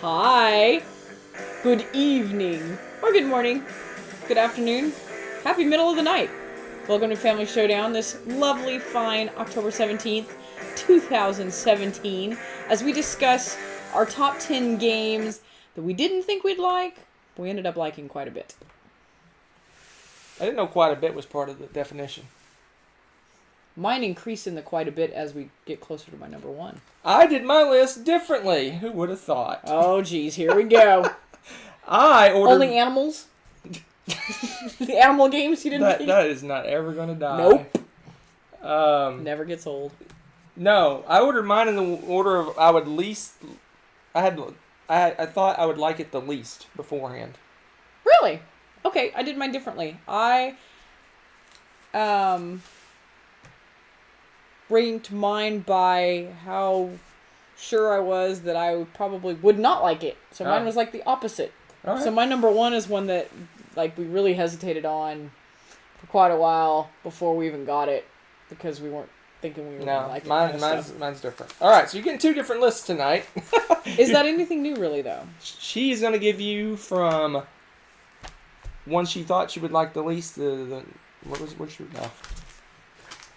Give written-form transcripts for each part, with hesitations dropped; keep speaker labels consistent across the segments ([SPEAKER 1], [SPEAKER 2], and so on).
[SPEAKER 1] Hi. Good evening. Or good morning. Good afternoon. Happy middle of the night. Welcome to Family Showdown this lovely, fine October 17th, 2017, as we discuss our top 10 games that we didn't think we'd like, but we ended up liking quite a bit.
[SPEAKER 2] I didn't know quite a bit was part of the definition.
[SPEAKER 1] Mine increase in the quite a bit as we get closer to my number one.
[SPEAKER 2] I did my list differently. Who would have thought?
[SPEAKER 1] Oh, geez, here we go.
[SPEAKER 2] I ordered...
[SPEAKER 1] Only animals? The animal games you didn't think?
[SPEAKER 2] That is not ever going to die.
[SPEAKER 1] Nope. Never gets old.
[SPEAKER 2] No, I ordered mine in the order of I would least... I thought I would like it the least beforehand.
[SPEAKER 1] Really? Okay, I did mine differently. I ranked mine by how sure I was that I probably would not like it. So mine was like the opposite.
[SPEAKER 2] Right.
[SPEAKER 1] So my number one is one that we really hesitated on for quite a while before we even got it because we weren't thinking we were going to like it.
[SPEAKER 2] Mine's different. All right, so you're getting two different lists tonight.
[SPEAKER 1] Is that anything new, really, though?
[SPEAKER 2] She's going to give you from one she thought she would like the least. What's your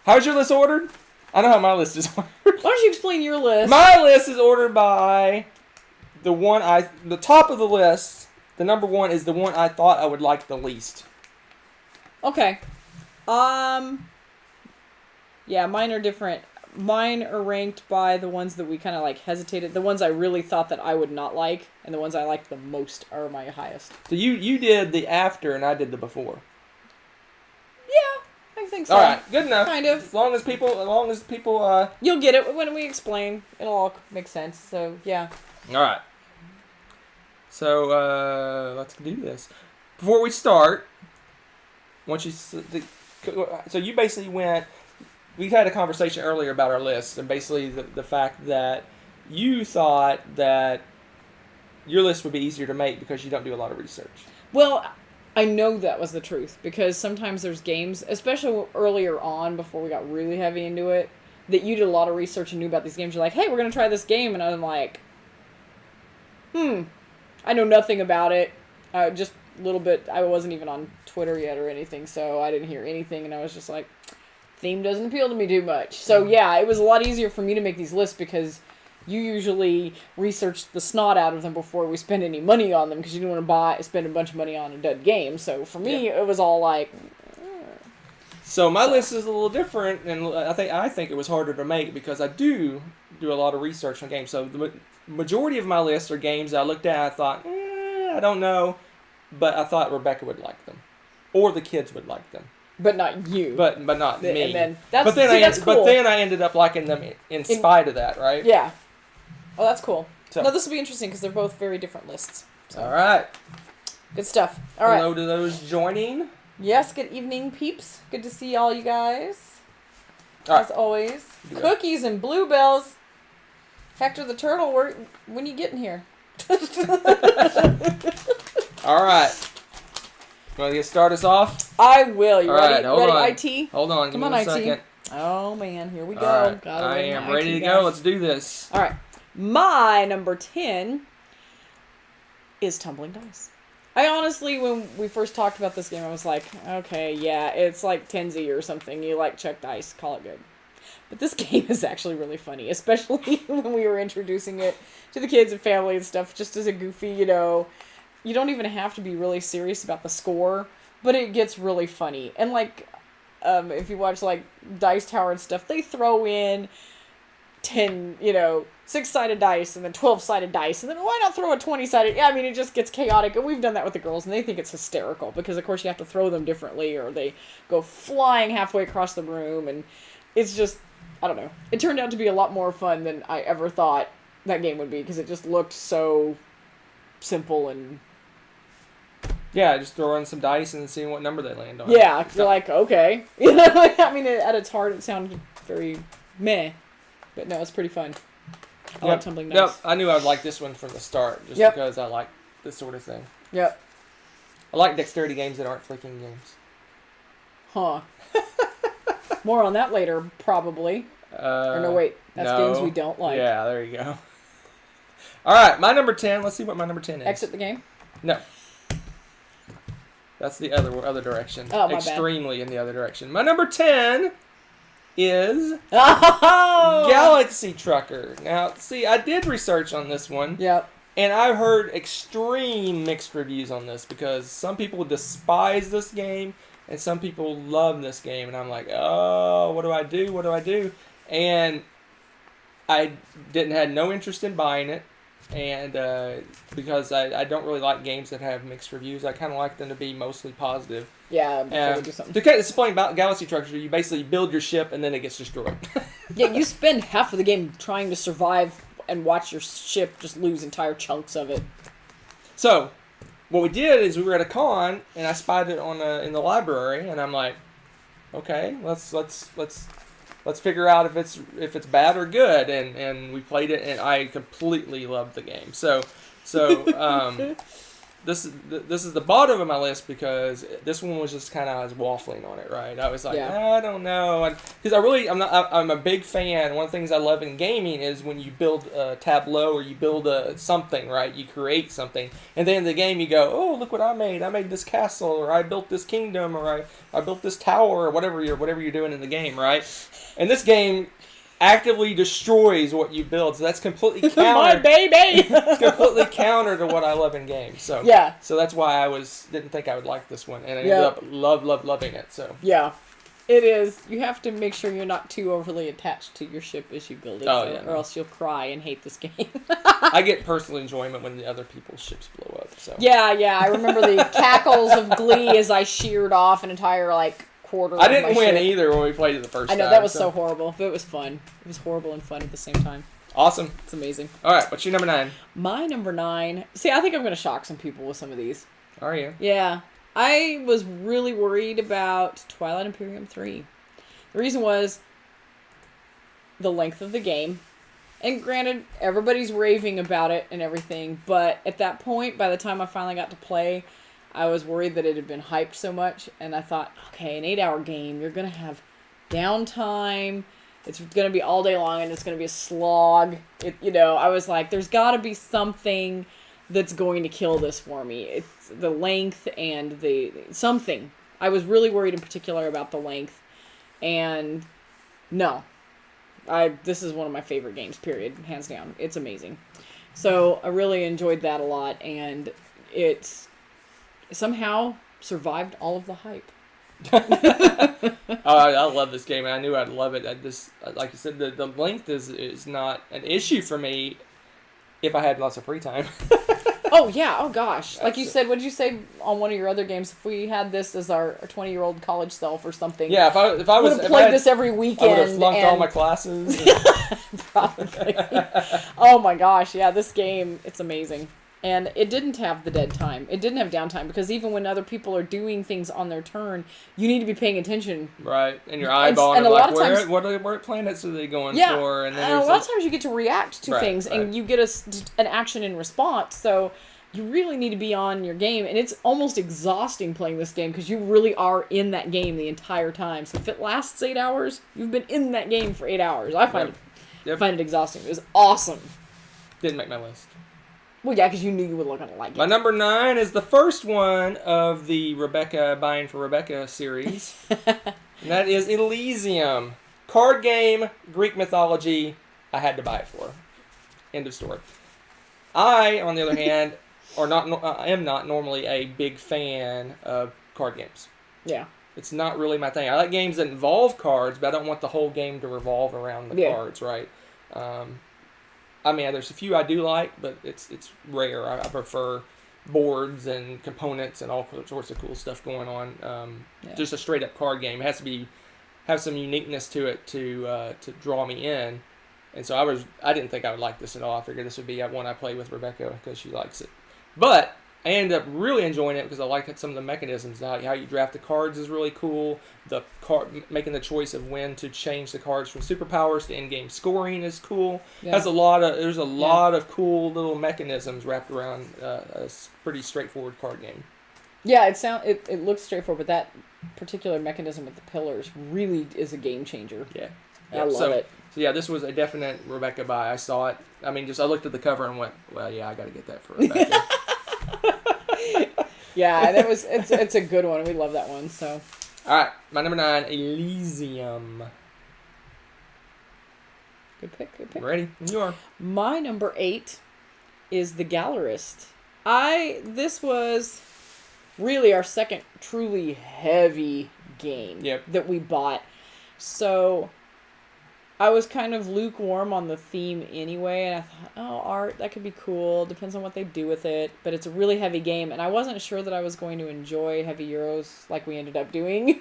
[SPEAKER 2] How's your list ordered? I know how my list is ordered.
[SPEAKER 1] Why don't you explain your list?
[SPEAKER 2] My list is ordered by the top of the list. The number one is the one I thought I would like the least.
[SPEAKER 1] Okay. Yeah, mine are different. Mine are ranked by the ones that we kind of hesitated. The ones I really thought that I would not like, and the ones I liked the most are my highest.
[SPEAKER 2] So you did the after, and I did the before.
[SPEAKER 1] Yeah, I think so.
[SPEAKER 2] All right, good enough.
[SPEAKER 1] Kind of.
[SPEAKER 2] As long as people.
[SPEAKER 1] You'll get it when we explain. It'll all make sense. So yeah.
[SPEAKER 2] All right. So let's do this. Before we start, so you basically went. We had a conversation earlier about our list, and basically the fact that you thought that your list would be easier to make because you don't do a lot of research.
[SPEAKER 1] Well, I know that was the truth because sometimes there's games, especially earlier on before we got really heavy into it, that you did a lot of research and knew about these games. You're like, hey, we're going to try this game. And I'm like, I know nothing about it. Just a little bit. I wasn't even on Twitter yet or anything, so I didn't hear anything. And I was just like, theme doesn't appeal to me too much. So yeah, it was a lot easier for me to make these lists because you usually research the snot out of them before we spend any money on them because you don't want to spend a bunch of money on a dead game. So for me, It was all like...
[SPEAKER 2] So my list is a little different, and I think it was harder to make because I do a lot of research on games. So the majority of my lists are games I looked at and I thought, I don't know, but I thought Rebecca would like them. Or the kids would like them.
[SPEAKER 1] But not you.
[SPEAKER 2] But not me.
[SPEAKER 1] And then
[SPEAKER 2] that's cool. But then I ended up liking them in spite of that, right?
[SPEAKER 1] Yeah. Oh, that's cool.
[SPEAKER 2] So.
[SPEAKER 1] No, this will be interesting because they're both very different lists. So.
[SPEAKER 2] All right.
[SPEAKER 1] Good stuff. All right.
[SPEAKER 2] Hello to those joining.
[SPEAKER 1] Yes, good evening, peeps. Good to see all you guys.
[SPEAKER 2] All
[SPEAKER 1] As always. Cookies and bluebells. Hector the Turtle, when you getting here?
[SPEAKER 2] All right. You want to start us off?
[SPEAKER 1] I will. You ready?
[SPEAKER 2] Right, hold on.
[SPEAKER 1] IT?
[SPEAKER 2] Hold on. Give me
[SPEAKER 1] on,
[SPEAKER 2] one
[SPEAKER 1] IT.
[SPEAKER 2] second.
[SPEAKER 1] Oh, man. Here we go.
[SPEAKER 2] All right.
[SPEAKER 1] Gotta
[SPEAKER 2] I
[SPEAKER 1] win
[SPEAKER 2] am
[SPEAKER 1] my
[SPEAKER 2] ready
[SPEAKER 1] IT
[SPEAKER 2] to
[SPEAKER 1] guys.
[SPEAKER 2] go. Let's do this.
[SPEAKER 1] All right. My number 10 is Tumbling Dice. I honestly, when we first talked about this game, I was like, okay, yeah, it's like Tenzi or something. You check dice, call it good. But this game is actually really funny, especially when we were introducing it to the kids and family and stuff, just as a goofy, you don't even have to be really serious about the score, but it gets really funny. And if you watch Dice Tower and stuff, they throw in 10, 6-sided dice and then 12-sided dice, and then why not throw a 20-sided? Yeah, I mean, it just gets chaotic, and we've done that with the girls, and they think it's hysterical, because of course you have to throw them differently, or they go flying halfway across the room, and it's just, I don't know. It turned out to be a lot more fun than I ever thought that game would be, because it just looked so simple and...
[SPEAKER 2] Yeah, just throw in some dice and seeing what number they land on.
[SPEAKER 1] Yeah, you're like, okay. I mean, at its heart, it sounded very meh, but no, it's pretty fun. I like Tumbling Dice.
[SPEAKER 2] Yep, I knew I would like this one from the start, just because I like this sort of thing.
[SPEAKER 1] Yep.
[SPEAKER 2] I like dexterity games that aren't flicking games.
[SPEAKER 1] Huh. More on that later, probably. Or no, wait. That's games we don't like.
[SPEAKER 2] Yeah, there you go. All right, my number 10. Let's see what my number 10 is.
[SPEAKER 1] Exit the game.
[SPEAKER 2] No. That's the other direction.
[SPEAKER 1] Oh, my bad.
[SPEAKER 2] Extremely in the other direction. My number 10 is
[SPEAKER 1] Oh!
[SPEAKER 2] Galaxy Trucker. Now, see, I did research on this one.
[SPEAKER 1] Yep.
[SPEAKER 2] And I've heard extreme mixed reviews on this because some people despise this game and some people love this game. And I'm like, oh, what do I do? What do I do? And I had no interest in buying it. And because I don't really like games that have mixed reviews. I kind of like them to be mostly positive.
[SPEAKER 1] Yeah, before we do something.
[SPEAKER 2] To kind of explain about Galaxy Trucker, you basically build your ship and then it gets destroyed.
[SPEAKER 1] Yeah, you spend half of the game trying to survive and watch your ship just lose entire chunks of it.
[SPEAKER 2] So, what we did is we were at a con, and I spied it on in the library, and I'm like, okay, let's figure out if it's bad or good, and we played it, and I completely loved the game. So this is the bottom of my list because this one was just kind of, I was waffling on it, right? I was like, I don't know, because I'm a big fan. One of the things I love in gaming is when you build a tableau or you build something, right? You create something, and then in the game you go, oh, look what I made! I made this castle, or I built this kingdom, or I built this tower, or whatever you're doing in the game, right? And this game actively destroys what you build, so that's completely counter.
[SPEAKER 1] My baby.
[SPEAKER 2] Completely counter to what I love in games. So
[SPEAKER 1] yeah.
[SPEAKER 2] So that's why I didn't think I would like this one, and I ended up loving it. So
[SPEAKER 1] yeah, it is. You have to make sure you're not too overly attached to your ship as you build it, or else you'll cry and hate this game.
[SPEAKER 2] I get personal enjoyment when the other people's ships blow up. So
[SPEAKER 1] yeah, I remember the cackles of glee as I sheared off an entire quarter.
[SPEAKER 2] I didn't win
[SPEAKER 1] ship.
[SPEAKER 2] either when we played it the first time.
[SPEAKER 1] I know, that was so horrible, but it was fun. It was horrible and fun at the same time.
[SPEAKER 2] Awesome.
[SPEAKER 1] It's amazing.
[SPEAKER 2] All right, what's your number 9?
[SPEAKER 1] My number 9. See, I think I'm going to shock some people with some of these.
[SPEAKER 2] Are you?
[SPEAKER 1] Yeah. I was really worried about Twilight Imperium 3. The reason was the length of the game. And granted, everybody's raving about it and everything, but at that point, by the time I finally got to play, I was worried that it had been hyped so much, and I thought, okay, an 8-hour game, you're going to have downtime, it's going to be all day long, and it's going to be a slog. I was like, there's got to be something that's going to kill this for me. It's the length and something. I was really worried in particular about the length, and no. This is one of my favorite games, period, hands down. It's amazing. So I really enjoyed that a lot, and it's somehow survived all of the hype.
[SPEAKER 2] I love this game. I knew I'd love it. I just, like you said, the length is not an issue for me if I had lots of free time.
[SPEAKER 1] Oh yeah, oh gosh. Like you said, what did you say on one of your other games? If we had this as our 20-year-old college self or something.
[SPEAKER 2] Yeah, if I was
[SPEAKER 1] played this every weekend.
[SPEAKER 2] I would have flunked all my classes.
[SPEAKER 1] Probably. Oh my gosh, yeah, this game, it's amazing. And it didn't have the dead time. It didn't have downtime, because even when other people are doing things on their turn, you need to be paying attention.
[SPEAKER 2] Right, and your eyeballing
[SPEAKER 1] and a lot of times,
[SPEAKER 2] what planets are they going for?
[SPEAKER 1] And a lot of times you get to react to things, and you get an action in response. So you really need to be on your game, and it's almost exhausting playing this game because you really are in that game the entire time. So if it lasts 8 hours, you've been in that game for 8 hours. I find it exhausting. It was awesome. Didn't
[SPEAKER 2] make my list.
[SPEAKER 1] Well, yeah, because you knew you were going to like it.
[SPEAKER 2] My number 9 is the first one of the Buying for Rebecca series. And that is Elysium. Card game, Greek mythology, I had to buy it for. End of story. I, on the other hand, am not normally a big fan of card games.
[SPEAKER 1] Yeah.
[SPEAKER 2] It's not really my thing. I like games that involve cards, but I don't want the whole game to revolve around the cards, right? There's a few I do like, but it's rare. I prefer boards and components and all sorts of cool stuff going on. Just a straight up card game. It has to have some uniqueness to it to draw me in. And so I didn't think I would like this at all. I figured this would be one I play with Rebecca because she likes it. But I ended up really enjoying it because I liked some of the mechanisms. How you draft the cards is really cool. Making the choice of when to change the cards from superpowers to in-game scoring is cool. Yeah. There's a lot of cool little mechanisms wrapped around a pretty straightforward card game.
[SPEAKER 1] Yeah, it looks straightforward, but that particular mechanism with the pillars really is a game changer.
[SPEAKER 2] Yeah.
[SPEAKER 1] I love it.
[SPEAKER 2] So yeah, this was a definite Rebecca buy. I saw it. I mean, I looked at the cover and went, well, yeah, I got to get that for Rebecca.
[SPEAKER 1] Yeah, it's a good one. We love that one. So.
[SPEAKER 2] All right, my number 9, Elysium.
[SPEAKER 1] Good pick. Good pick.
[SPEAKER 2] Ready? You are.
[SPEAKER 1] My number 8 is The Gallerist. This was really our second truly heavy game that we bought. So I was kind of lukewarm on the theme anyway, and I thought, oh, art, that could be cool. Depends on what they do with it. But it's a really heavy game, and I wasn't sure that I was going to enjoy heavy Euros like we ended up doing.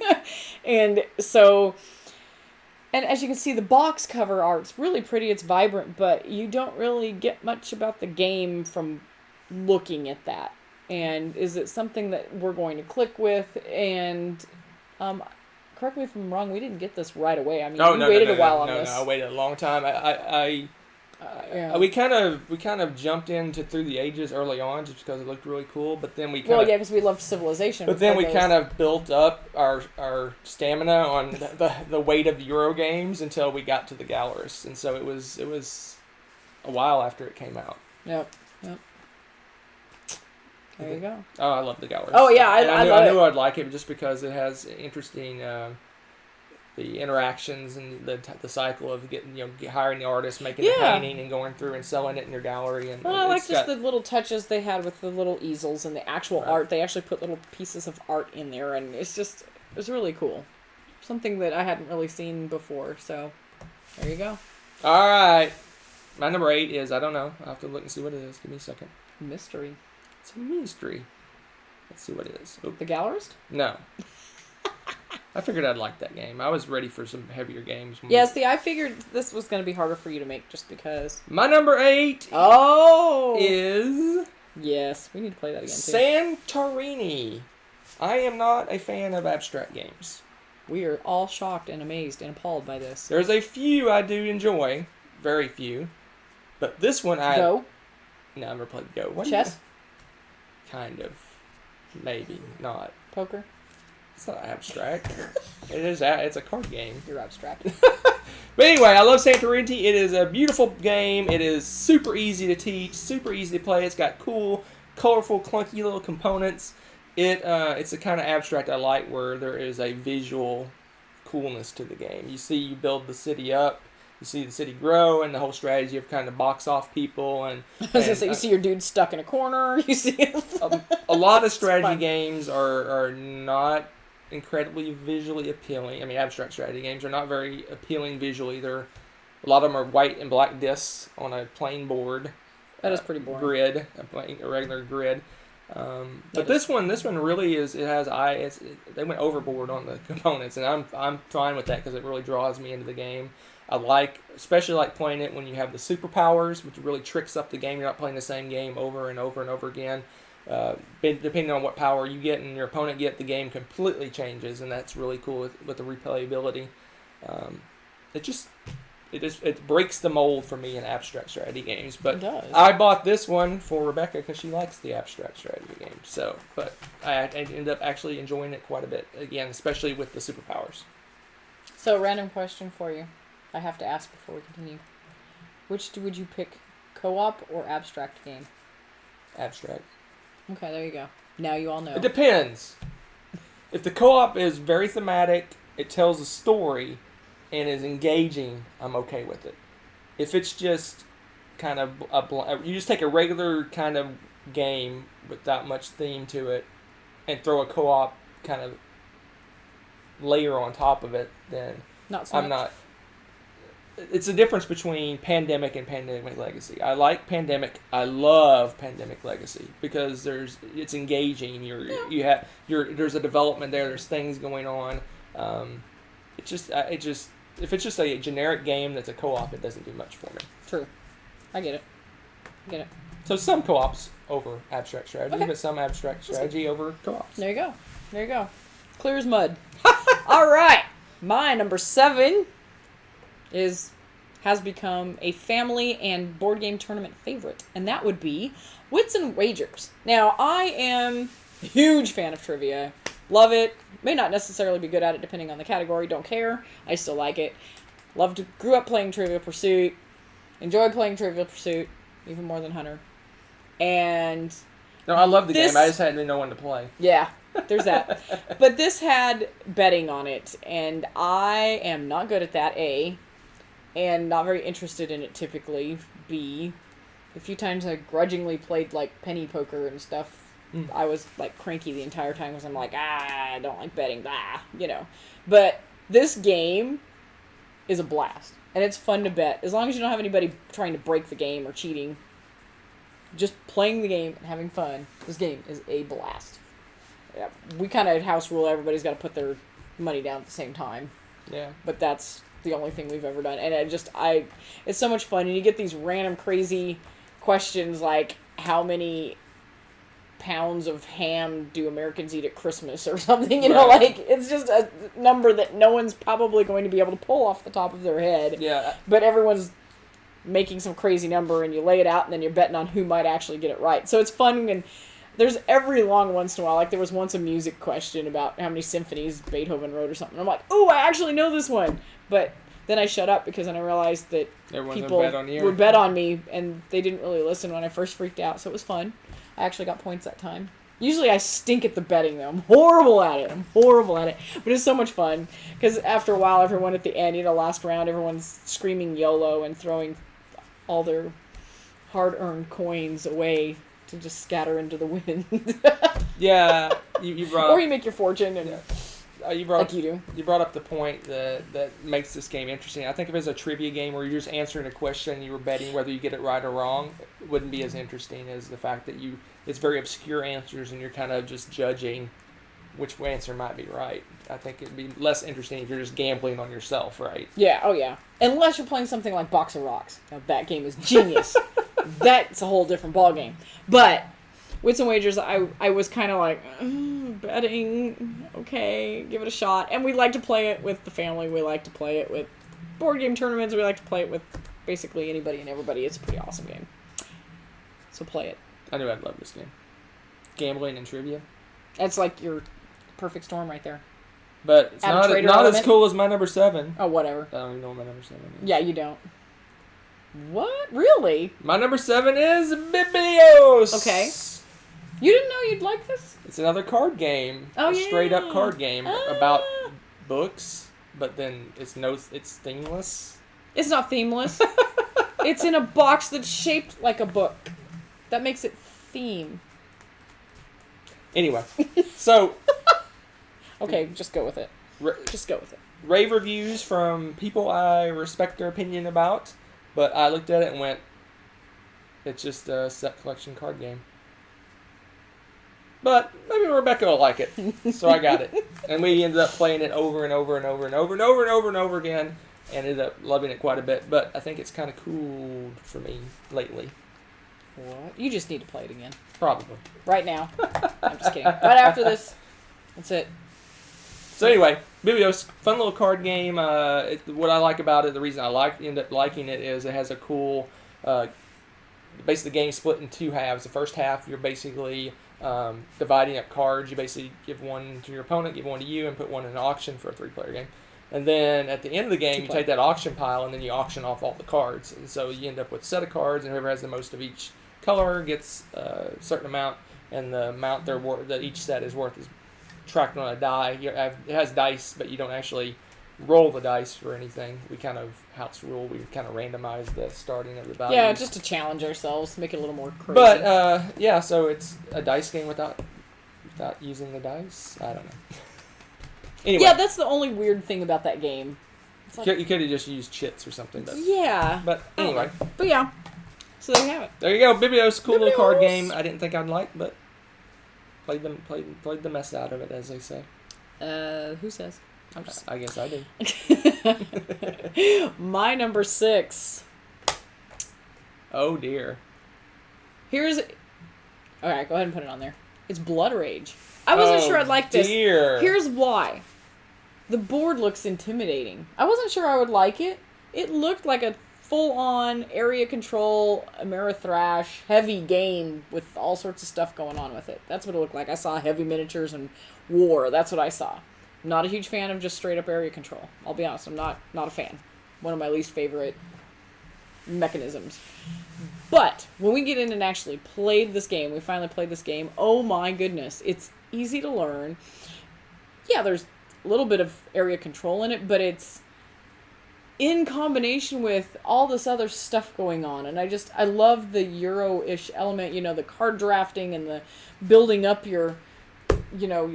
[SPEAKER 1] And so, and as you can see, the box cover art's really pretty. It's vibrant, but you don't really get much about the game from looking at that. And is it something that we're going to click with? And correct me if I'm wrong, we didn't get this right away. I mean, we waited a while on this.
[SPEAKER 2] No, I waited a long time. We kind of jumped into Through the Ages early on just because it looked really cool, but then we
[SPEAKER 1] because we loved Civilization.
[SPEAKER 2] But then we kind of built up our stamina on the weight of Euro games until we got to The Gallerist, and so it was a while after it came out.
[SPEAKER 1] Yep. There you go.
[SPEAKER 2] Oh, I love The Gallerist.
[SPEAKER 1] Oh yeah, I
[SPEAKER 2] knew I'd like it just because it has interesting the interactions and the cycle of hiring the artist, making the painting, and going through and selling it in your gallery. And
[SPEAKER 1] I like just the little touches they had with the little easels and the actual art. They actually put little pieces of art in there, and it was really cool. Something that I hadn't really seen before. So there you go.
[SPEAKER 2] All right, my number 8 is, I don't know. I'll have to look and see what it is. Give me a second.
[SPEAKER 1] Mystery.
[SPEAKER 2] It's a mystery. Let's see what it is.
[SPEAKER 1] The Gallerist?
[SPEAKER 2] No. I figured I'd like that game. I was ready for some heavier games.
[SPEAKER 1] Yeah, see, I figured this was going to be harder for you to make just because.
[SPEAKER 2] My number 8 is...
[SPEAKER 1] Yes, we need to play that again,
[SPEAKER 2] too. Santorini. I am not a fan of abstract games.
[SPEAKER 1] We are all shocked and amazed and appalled by this.
[SPEAKER 2] There's a few I do enjoy. Very few. But this one
[SPEAKER 1] Go?
[SPEAKER 2] No, I've never played Go.
[SPEAKER 1] Chess?
[SPEAKER 2] Kind of. Maybe. Not.
[SPEAKER 1] Poker?
[SPEAKER 2] It's not abstract. It's a card game.
[SPEAKER 1] You're abstract.
[SPEAKER 2] But anyway, I love Santorini. It is a beautiful game. It is super easy to teach, super easy to play. It's got cool, colorful, clunky little components. It's the kind of abstract I like where there is a visual coolness to the game. You build the city up. You see the city grow, and the whole strategy of kind of box off people. And
[SPEAKER 1] you see your dude stuck in a corner. You see
[SPEAKER 2] a lot of strategy games are not incredibly visually appealing. I mean, abstract strategy games are not very appealing visually. A lot of them are white and black discs on a plain board.
[SPEAKER 1] That is pretty boring.
[SPEAKER 2] Grid, a regular grid. But this one really is. It has they went overboard on the components, and I'm fine with that because it really draws me into the game. Especially like playing it when you have the superpowers, which really tricks up the game. You're not playing the same game over and over and over again. Depending on what power you get and your opponent get, the game completely changes, and that's really cool with the replayability. It breaks the mold for me in abstract strategy games. But
[SPEAKER 1] it does.
[SPEAKER 2] I bought this one for Rebecca because she likes the abstract strategy games. So, but I ended up actually enjoying it quite a bit again, especially with the superpowers.
[SPEAKER 1] So, random question for you. I have to ask before we continue. Which would you pick, co-op or abstract game?
[SPEAKER 2] Abstract.
[SPEAKER 1] Okay, there you go. Now you all know.
[SPEAKER 2] It depends. If the co-op is very thematic, it tells a story, and is engaging, I'm okay with it. If it's just kind of you just take a regular kind of game without much theme to it, and throw a co-op kind of layer on top of it, then I'm not. It's a difference between Pandemic and Pandemic Legacy. I like Pandemic. I love Pandemic Legacy because it's engaging. There's a development there. There's things going on. If it's just a generic game that's a co-op, it doesn't do much for me.
[SPEAKER 1] True. I get it.
[SPEAKER 2] So some co-ops over abstract strategy, but some abstract strategy over co-ops.
[SPEAKER 1] There you go. Clear as mud. All right. My number 7 has become a family and board game tournament favorite, and that would be Wits and Wagers. Now, I am a huge fan of trivia. Love it. May not necessarily be good at it depending on the category. Don't care. I still like it. Grew up playing Trivial Pursuit. Enjoyed playing Trivial Pursuit even more than Hunter. And
[SPEAKER 2] No, I love the
[SPEAKER 1] this-
[SPEAKER 2] game. I just hadn't no one to play.
[SPEAKER 1] yeah, there's that. But this had betting on it, and I am not good at that, A, and not very interested in it typically, B. The few times I grudgingly played, like, penny poker and stuff, I was, like, cranky the entire time because I'm like, I don't like betting, you know. But this game is a blast, and it's fun to bet. As long as you don't have anybody trying to break the game or cheating, just playing the game and having fun, this game is a blast. Yeah, we kind of house rule everybody's got to put their money down at the same time,
[SPEAKER 2] Yeah.
[SPEAKER 1] but that's the only thing we've ever done. And it's so much fun, and you get these random crazy questions like, how many pounds of ham do Americans eat at Christmas or something, you know,
[SPEAKER 2] Right.
[SPEAKER 1] like, it's just a number that no one's probably going to be able to pull off the top of their head.
[SPEAKER 2] Yeah.
[SPEAKER 1] But everyone's making some crazy number, and you lay it out, and then you're betting on who might actually get it right. So it's fun, and there's every long once in a while, like there was once a music question about how many symphonies Beethoven wrote or something. I'm like, oh, I actually know this one. But then I shut up because then I realized that
[SPEAKER 2] Everyone's
[SPEAKER 1] people
[SPEAKER 2] gonna bet on you.
[SPEAKER 1] would bet on me, and they didn't really listen when I first freaked out, so it was fun. I actually got points that time. Usually I stink at the betting, though. I'm horrible at it. But it's so much fun, because after a while, everyone at the end, you know, last round, everyone's screaming YOLO and throwing all their hard-earned coins away to just scatter into the wind.
[SPEAKER 2] Yeah. You brought
[SPEAKER 1] Or
[SPEAKER 2] up,
[SPEAKER 1] you make your fortune, and
[SPEAKER 2] you brought
[SPEAKER 1] like you do.
[SPEAKER 2] You brought up the point that makes this game interesting. I think if it was a trivia game where you're just answering a question and you were betting whether you get it right or wrong, it wouldn't be as interesting as the fact that it's very obscure answers and you're kind of just judging which answer might be right. I think it'd be less interesting if you're just gambling on yourself, right?
[SPEAKER 1] Yeah, oh yeah. Unless you're playing something like Box of Rocks. Now, that game is genius. That's a whole different ballgame. But Wits and Wagers, I was kind of like, betting, okay, give it a shot. And we like to play it with the family. We like to play it with board game tournaments. We like to play it with basically anybody and everybody. It's a pretty awesome game. So play it.
[SPEAKER 2] I knew I'd love this game. Gambling and trivia.
[SPEAKER 1] It's like your perfect storm right there.
[SPEAKER 2] But it's
[SPEAKER 1] Add a
[SPEAKER 2] not
[SPEAKER 1] trader
[SPEAKER 2] as
[SPEAKER 1] element.
[SPEAKER 2] cool as my number 7.
[SPEAKER 1] Oh, whatever.
[SPEAKER 2] I don't even know what my number 7 is.
[SPEAKER 1] Yeah, you don't. What? Really?
[SPEAKER 2] My number 7 is Biblios.
[SPEAKER 1] Okay. You didn't know you'd like this?
[SPEAKER 2] It's another card game.
[SPEAKER 1] Oh,
[SPEAKER 2] a straight up
[SPEAKER 1] yeah.
[SPEAKER 2] card game about books, but then it's themeless.
[SPEAKER 1] It's not themeless. It's in a box that's shaped like a book. That makes it theme.
[SPEAKER 2] Anyway, so
[SPEAKER 1] Okay, just go with it.
[SPEAKER 2] ra-
[SPEAKER 1] Just go with it.
[SPEAKER 2] rave reviews from people I respect their opinion about, but I looked at it and went, it's just a set collection card game. But maybe Rebecca will like it, so I got it. And we ended up playing it over and over and over and over and over and over and over again, and ended up loving it quite a bit. But I think it's kind of cooled for me lately.
[SPEAKER 1] What? You just need to play it again.
[SPEAKER 2] Probably.
[SPEAKER 1] Right now. I'm just kidding. Right after this. That's it.
[SPEAKER 2] So anyway, Biblios, fun little card game. What I like about it, the reason I end up liking it is it has a cool, basically the game split in two halves. The first half, you're basically dividing up cards. You basically give one to your opponent, give one to you, and put one in an auction for a 3-player game. And then at the end of the game, you take that auction pile and then you auction off all the cards. And so you end up with a set of cards, and whoever has the most of each color gets a certain amount, and the amount that each set is worth is tracked on a die. It has dice, but you don't actually roll the dice for anything. We kind of house rule. We kind of randomize the starting of the values.
[SPEAKER 1] Yeah, just to challenge ourselves, make it a little more crazy.
[SPEAKER 2] But yeah, so it's a dice game without using the dice. I don't know. Anyway,
[SPEAKER 1] yeah, that's the only weird thing about that game. It's like,
[SPEAKER 2] you could have just used chits or something.
[SPEAKER 1] yeah.
[SPEAKER 2] But anyway,
[SPEAKER 1] But yeah. So there you have it.
[SPEAKER 2] there you go. Biblios, cool little card
[SPEAKER 1] Biblios.
[SPEAKER 2] game. I didn't think I'd like, but played the mess out of it, as they say.
[SPEAKER 1] Who says? I'm just.
[SPEAKER 2] I guess I do.
[SPEAKER 1] My number 6.
[SPEAKER 2] Oh dear.
[SPEAKER 1] Here's. Alright, go ahead and put it on there. It's Blood Rage. I wasn't sure I'd like this.
[SPEAKER 2] Dear.
[SPEAKER 1] Here's why. The board looks intimidating. I wasn't sure I would like it. It looked like a full-on area control, Amerithrash, heavy game with all sorts of stuff going on with it. That's what it looked like. I saw heavy miniatures and war. That's what I saw. Not a huge fan of just straight-up area control. I'll be honest. I'm not a fan. one of my least favorite mechanisms. But when we get in and actually played this game, we finally played this game, oh my goodness, it's easy to learn. Yeah, there's a little bit of area control in it, but it's in combination with all this other stuff going on. And I love the Euro-ish element, the card drafting and the building up your,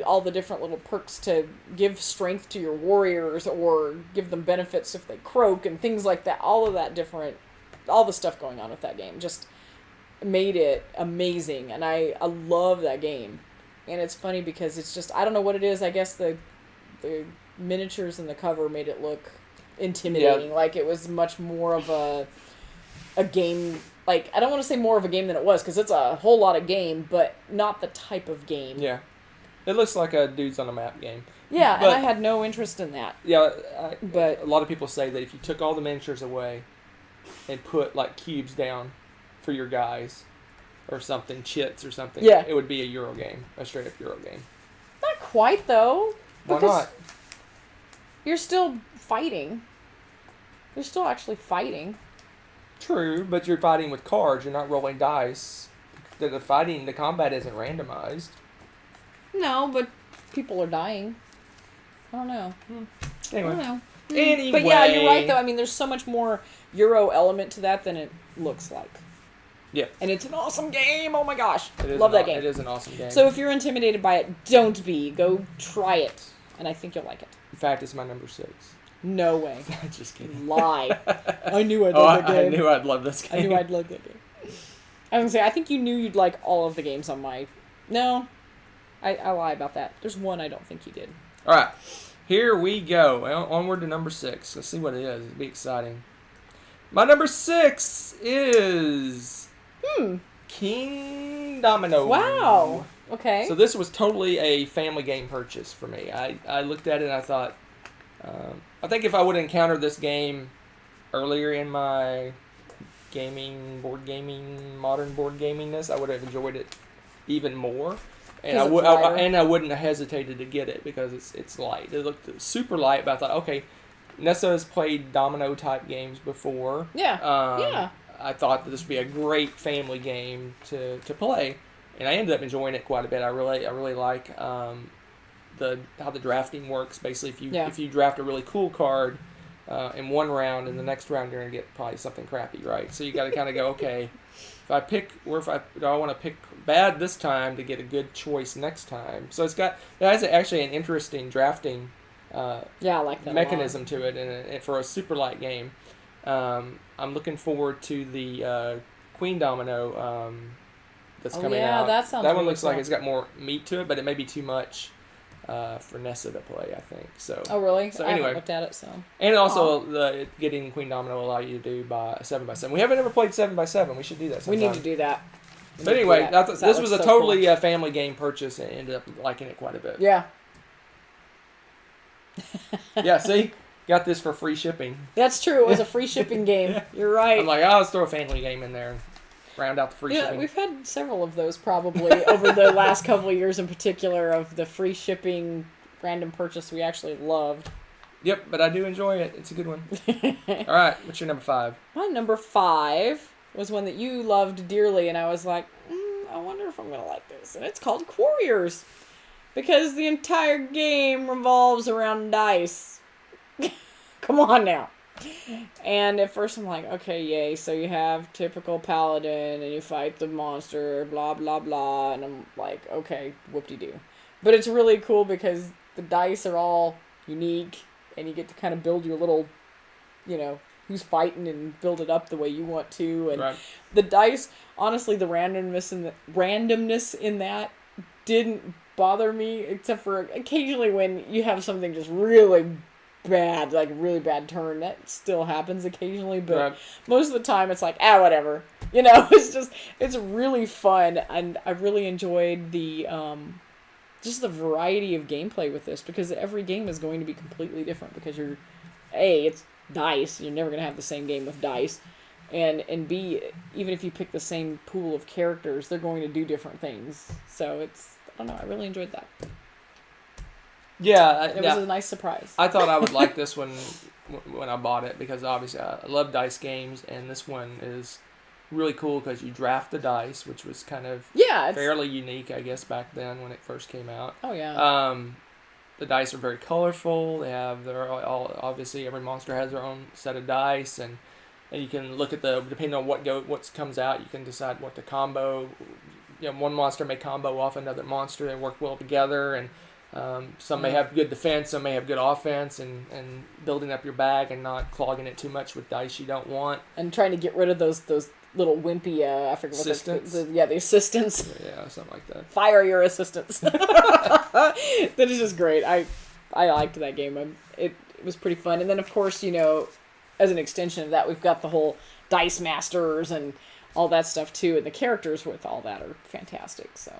[SPEAKER 1] all the different little perks to give strength to your warriors or give them benefits if they croak and things like that. All of that different, all the stuff going on with that game just made it amazing. And I love that game. And it's funny because it's just, I don't know what it is. I guess the miniatures and the cover made it look intimidating. Like it was much more of a game. Like, I don't want to say more of a game than it was because it's a whole lot of game, but not the type of game.
[SPEAKER 2] Yeah. It looks like a dudes on a map game.
[SPEAKER 1] Yeah,
[SPEAKER 2] but,
[SPEAKER 1] and I had no interest in that.
[SPEAKER 2] Yeah,
[SPEAKER 1] but
[SPEAKER 2] a lot of people say that if you took all the miniatures away and put like cubes down for your guys or something, chits or something, it would be a Euro game, a straight up Euro game.
[SPEAKER 1] Not quite though.
[SPEAKER 2] Why not?
[SPEAKER 1] You're still fighting. You're still actually fighting.
[SPEAKER 2] True, but you're fighting with cards. You're not rolling dice. The combat isn't randomized.
[SPEAKER 1] No, but people are dying. I don't know.
[SPEAKER 2] Anyway.
[SPEAKER 1] I don't know.
[SPEAKER 2] Anyway.
[SPEAKER 1] But yeah, you're right though. I mean, there's so much more Euro element to that than it looks like.
[SPEAKER 2] Yeah.
[SPEAKER 1] And it's an awesome game. Oh my gosh. Love that game.
[SPEAKER 2] It is an awesome game.
[SPEAKER 1] So if you're intimidated by it, don't be. Go try it. And I think you'll like it.
[SPEAKER 2] In fact, it's my number 6.
[SPEAKER 1] No way.
[SPEAKER 2] Just kidding.
[SPEAKER 1] Lie. I knew I'd love that game.
[SPEAKER 2] I knew I'd love this game.
[SPEAKER 1] I knew I'd love that game. I was going to say, I think you knew you'd like all of the games on my... No. I lie about that. There's one I don't think you did.
[SPEAKER 2] All right. Here we go. Onward to number 6. Let's see what it is. It'll be exciting. My number 6 is... King Domino.
[SPEAKER 1] Wow. Okay.
[SPEAKER 2] So this was totally a family game purchase for me. I looked at it and I thought... I think if I would have encountered this game earlier in my modern board gamingness, I would have enjoyed it even more. And I wouldn't have hesitated to get it because it's light. It looked super light, but I thought, okay, Nessa has played domino type games before.
[SPEAKER 1] Yeah.
[SPEAKER 2] I thought that this would be a great family game to play, and I ended up enjoying it quite a bit. I really like how the drafting works. Basically, if you draft a really cool card in one round, in the next round you're gonna get probably something crappy, right? So you got to kind of go, okay, do I want to pick bad this time to get a good choice next time? So it has actually an interesting drafting
[SPEAKER 1] I like that
[SPEAKER 2] mechanism to it, and for a super light game. I'm looking forward to the Queen Domino that's coming out.
[SPEAKER 1] That sounds.
[SPEAKER 2] That one
[SPEAKER 1] really
[SPEAKER 2] looks
[SPEAKER 1] cool.
[SPEAKER 2] like it's got more meat to it, but it may be too much for Nessa to play, I think. So.
[SPEAKER 1] Oh really?
[SPEAKER 2] So
[SPEAKER 1] I
[SPEAKER 2] anyway,
[SPEAKER 1] haven't looked at it. So.
[SPEAKER 2] And also, getting Queen Domino will allow you to do by 7x7. We haven't ever played 7x7. We should do that sometime.
[SPEAKER 1] We need to do that.
[SPEAKER 2] But anyway, this was a totally family game purchase, and ended up liking it quite a bit.
[SPEAKER 1] Yeah.
[SPEAKER 2] Yeah, see? Got this for free shipping.
[SPEAKER 1] That's true. It was a free shipping game.
[SPEAKER 2] Yeah.
[SPEAKER 1] You're right.
[SPEAKER 2] I'm like, let's throw a family game in there and round out the free shipping.
[SPEAKER 1] We've had several of those probably over the last couple of years in particular of the free shipping random purchase we actually loved.
[SPEAKER 2] Yep, but I do enjoy it. It's a good one. All right, what's your number 5?
[SPEAKER 1] My number 5 was one that you loved dearly, and I was like, I wonder if I'm going to like this. And it's called Quarriors. Because the entire game revolves around dice. Come on now. And at first I'm like, okay, yay. So you have typical paladin and you fight the monster, blah, blah, blah. And I'm like, okay, whoop-de-doo. But it's really cool because the dice are all unique and you get to kind of build your little, who's fighting and build it up the way you want to. And the dice, honestly, the randomness in that didn't bother me except for occasionally when you have something just really bad, like a really bad turn. That still happens occasionally, but most of the time it's like, whatever. It's really fun, and I really enjoyed the just the variety of gameplay with this, because every game is going to be completely different, because it's dice. You're never going to have the same game with dice. And B, even if you pick the same pool of characters, they're going to do different things. So I don't know, I really enjoyed that.
[SPEAKER 2] Yeah.
[SPEAKER 1] It was a nice surprise.
[SPEAKER 2] I thought I would like this one when I bought it because obviously I love dice games, and this one is really cool because you draft the dice, which was kind of
[SPEAKER 1] Yeah.
[SPEAKER 2] fairly unique, I guess, back then when it first came out.
[SPEAKER 1] Oh yeah.
[SPEAKER 2] The dice are very colorful. They're all obviously every monster has their own set of dice, and you can look at depending on what comes out, you can decide what to combo. One monster may combo off another monster and work well together, and some may have good defense, some may have good offense, and building up your bag and not clogging it too much with dice you don't want.
[SPEAKER 1] And trying to get rid of those little wimpy, I forget what
[SPEAKER 2] Assistants?
[SPEAKER 1] the assistants.
[SPEAKER 2] Yeah, something like that.
[SPEAKER 1] Fire your assistants. That is just great. I liked that game. It was pretty fun. And then, of course, as an extension of that, we've got the whole Dice Masters and all that stuff, too. And the characters with all that are fantastic. So,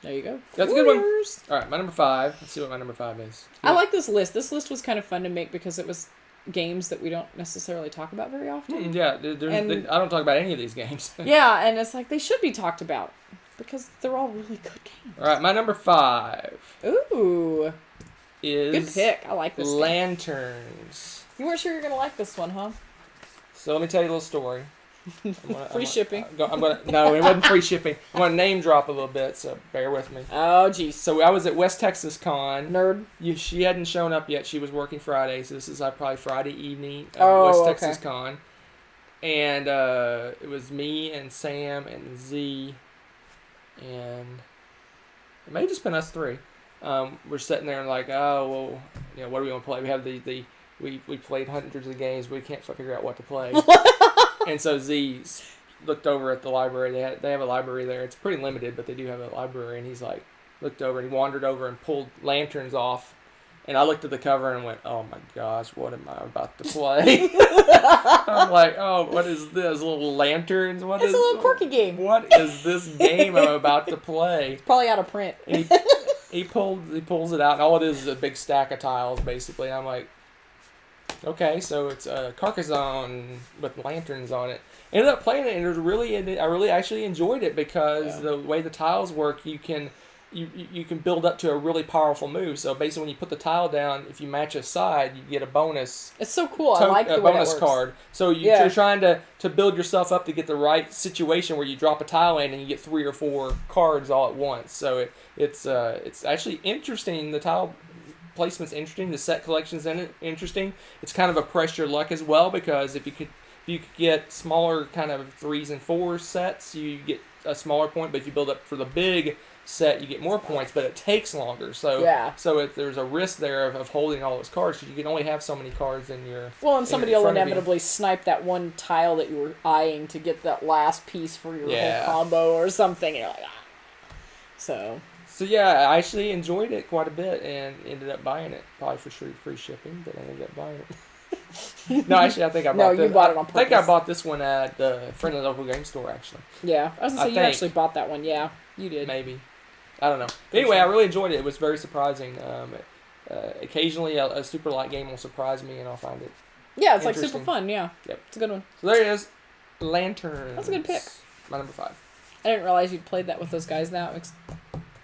[SPEAKER 1] there you go.
[SPEAKER 2] That's a good one.
[SPEAKER 1] Warriors.
[SPEAKER 2] All right, my number 5. Let's see what my number 5 is.
[SPEAKER 1] I like this list. This list was kind of fun to make because it was games that we don't necessarily talk about very often.
[SPEAKER 2] Yeah,
[SPEAKER 1] And-
[SPEAKER 2] I don't talk about any of these games.
[SPEAKER 1] Yeah, and it's like they should be talked about because they're all really good games.
[SPEAKER 2] All right, my number 5
[SPEAKER 1] Ooh,
[SPEAKER 2] is
[SPEAKER 1] good pick. I like this game.
[SPEAKER 2] Lanterns.
[SPEAKER 1] You weren't sure you were gonna like this one, huh?
[SPEAKER 2] So let me tell you a little story.
[SPEAKER 1] Free shipping.
[SPEAKER 2] No, it wasn't free shipping. I'm gonna name drop a little bit, so bear with me.
[SPEAKER 1] Oh, geez.
[SPEAKER 2] So I was at West Texas Con.
[SPEAKER 1] Nerd.
[SPEAKER 2] She hadn't shown up yet. She was working Friday, so this is probably Friday evening at
[SPEAKER 1] Oh,
[SPEAKER 2] West
[SPEAKER 1] okay.
[SPEAKER 2] Texas Con. And it was me and Sam and Z, and it may have just been us three. We're sitting there and like, oh, well, what do we want to play? We have we played hundreds of games, but we can't figure out what to play. And so Z looked over at the library. They have a library there. It's pretty limited, but they do have a library. And he's like, looked over and he wandered over and pulled Lanterns off. And I looked at the cover and went, oh my gosh, what am I about to play? I'm like, oh, what is this? Little Lanterns?
[SPEAKER 1] It's a little quirky game.
[SPEAKER 2] What is this game I'm about to play?
[SPEAKER 1] It's probably out of print.
[SPEAKER 2] And he pulls it out, and all it is a big stack of tiles, basically. And I'm like, okay, so it's a Carcassonne with lanterns on it. Ended up playing it, and I really actually enjoyed it because the way the tiles work, you can build up to a really powerful move. So basically, when you put the tile down, if you match a side, you get a bonus.
[SPEAKER 1] It's so cool. I like the way that
[SPEAKER 2] bonus
[SPEAKER 1] works.
[SPEAKER 2] card. So you're trying to build yourself up to get the right situation where you drop a tile in and you get 3 or 4 cards all at once. So it's actually interesting. The tile placement's interesting. The set collection's interesting. It's kind of a press your luck as well, because if you could get smaller kind of 3s and 4s sets, you get a smaller point. But if you build up for the big set, you get more points, but it takes longer. So there's a risk there of holding all those cards, because you can only have so many cards in your.
[SPEAKER 1] Well, and somebody will inevitably snipe that one tile that you were eyeing to get that last piece for your whole combo or something. And you're like, ah. So
[SPEAKER 2] yeah, I actually enjoyed it quite a bit and ended up buying it, probably for free shipping, but I ended up buying it. No, actually, I think I bought
[SPEAKER 1] you bought it on purpose.
[SPEAKER 2] I think I bought this one at the friendly local game store, actually.
[SPEAKER 1] Yeah, I was going to say, you actually bought that one. Yeah, you did.
[SPEAKER 2] Maybe. I don't know. But anyway, I really enjoyed it. It was very surprising. Occasionally, a super light game will surprise me, and I'll find it.
[SPEAKER 1] Yeah, it's like super fun. Yeah.
[SPEAKER 2] Yep.
[SPEAKER 1] It's a good one.
[SPEAKER 2] So there it is. Lanterns.
[SPEAKER 1] That's a good pick.
[SPEAKER 2] My number 5.
[SPEAKER 1] I didn't realize you'd played that with those guys now. It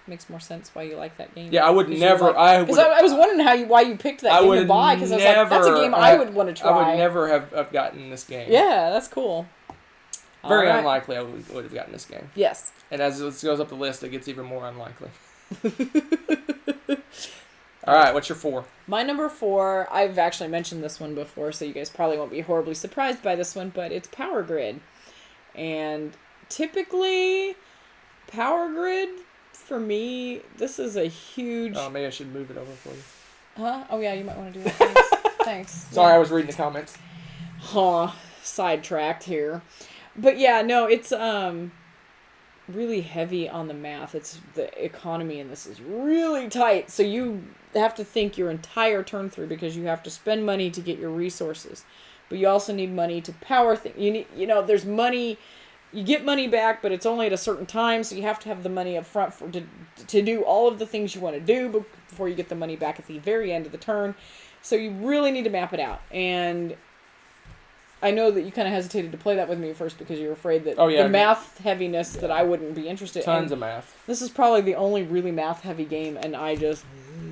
[SPEAKER 1] makes more sense why you like that game.
[SPEAKER 2] Yeah, I would never.
[SPEAKER 1] Because I was wondering why you picked that game to buy, because I was like, that's a game I would want to try.
[SPEAKER 2] I would never have gotten this game.
[SPEAKER 1] Yeah, that's cool.
[SPEAKER 2] Very unlikely I would have gotten this game.
[SPEAKER 1] Yes.
[SPEAKER 2] And as it goes up the list, it gets even more unlikely. All right, what's your 4?
[SPEAKER 1] My number 4, I've actually mentioned this one before, so you guys probably won't be horribly surprised by this one, but it's Power Grid. And typically, Power Grid, for me, this is a huge...
[SPEAKER 2] Oh, maybe I should move it over for you.
[SPEAKER 1] Huh? Oh, yeah, you might want to do that. Thanks. Thanks.
[SPEAKER 2] Sorry, I was reading the comments.
[SPEAKER 1] Sidetracked here. But yeah, no, it's really heavy on the math. It's the economy in this is really tight. So you have to think your entire turn through, because you have to spend money to get your resources. But you also need money to power things. You need, there's money. You get money back, but it's only at a certain time, so you have to have the money up front to do all of the things you want to do before you get the money back at the very end of the turn. So you really need to map it out. And I know that you kind of hesitated to play that with me first because you were afraid that the math heaviness that I wouldn't be interested in.
[SPEAKER 2] Tons of math.
[SPEAKER 1] This is probably the only really math-heavy game, and I just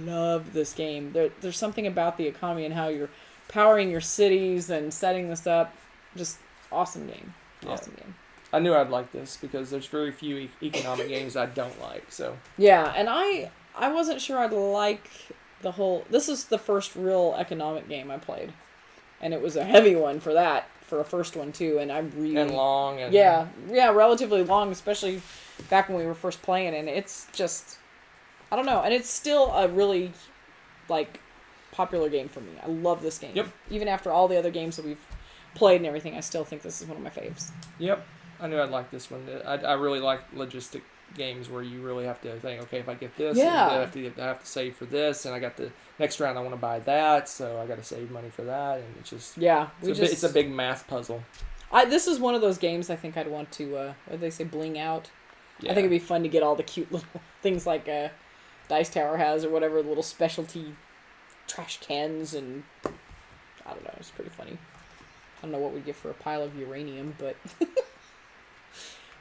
[SPEAKER 1] love this game. There's something about the economy and how you're powering your cities and setting this up. Just awesome game.
[SPEAKER 2] Yeah.
[SPEAKER 1] Awesome game.
[SPEAKER 2] I knew I'd like this because there's very few economic games I don't like. So
[SPEAKER 1] Yeah, and I wasn't sure I'd like the whole. This is the first real economic game I played, and it was a heavy one for a first one too. And I really
[SPEAKER 2] and long and
[SPEAKER 1] yeah, relatively long, especially back when we were first playing. And it's just, I don't know, and it's still a really like popular game for me. I love this game.
[SPEAKER 2] Yep.
[SPEAKER 1] Even after all the other games that we've played and everything, I still think this is one of my faves.
[SPEAKER 2] Yep. I knew I'd like this one. I really like logistic games where you really have to think, okay, if I get this,
[SPEAKER 1] Yeah.
[SPEAKER 2] I have to save for this, and I got the next round I want to buy that, so I got to save money for that, and it's just
[SPEAKER 1] Yeah,
[SPEAKER 2] it's a big math puzzle.
[SPEAKER 1] This is one of those games I think I'd want to. What do they say? Bling out.
[SPEAKER 2] Yeah.
[SPEAKER 1] I think it'd be fun to get all the cute little things like Dice Tower has or whatever, little specialty trash cans, and I don't know. It's pretty funny. I don't know what we'd get for a pile of uranium, but.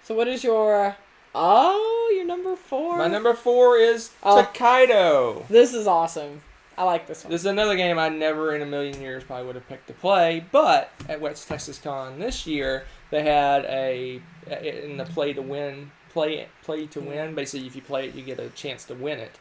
[SPEAKER 1] So what is your... your number 4?
[SPEAKER 2] My number 4 is Tokaido.
[SPEAKER 1] This is awesome. I like this one.
[SPEAKER 2] This is another game I never in a million years probably would have picked to play, but at West Texas Con this year, they had in the play to win, basically if you play it, you get a chance to win it.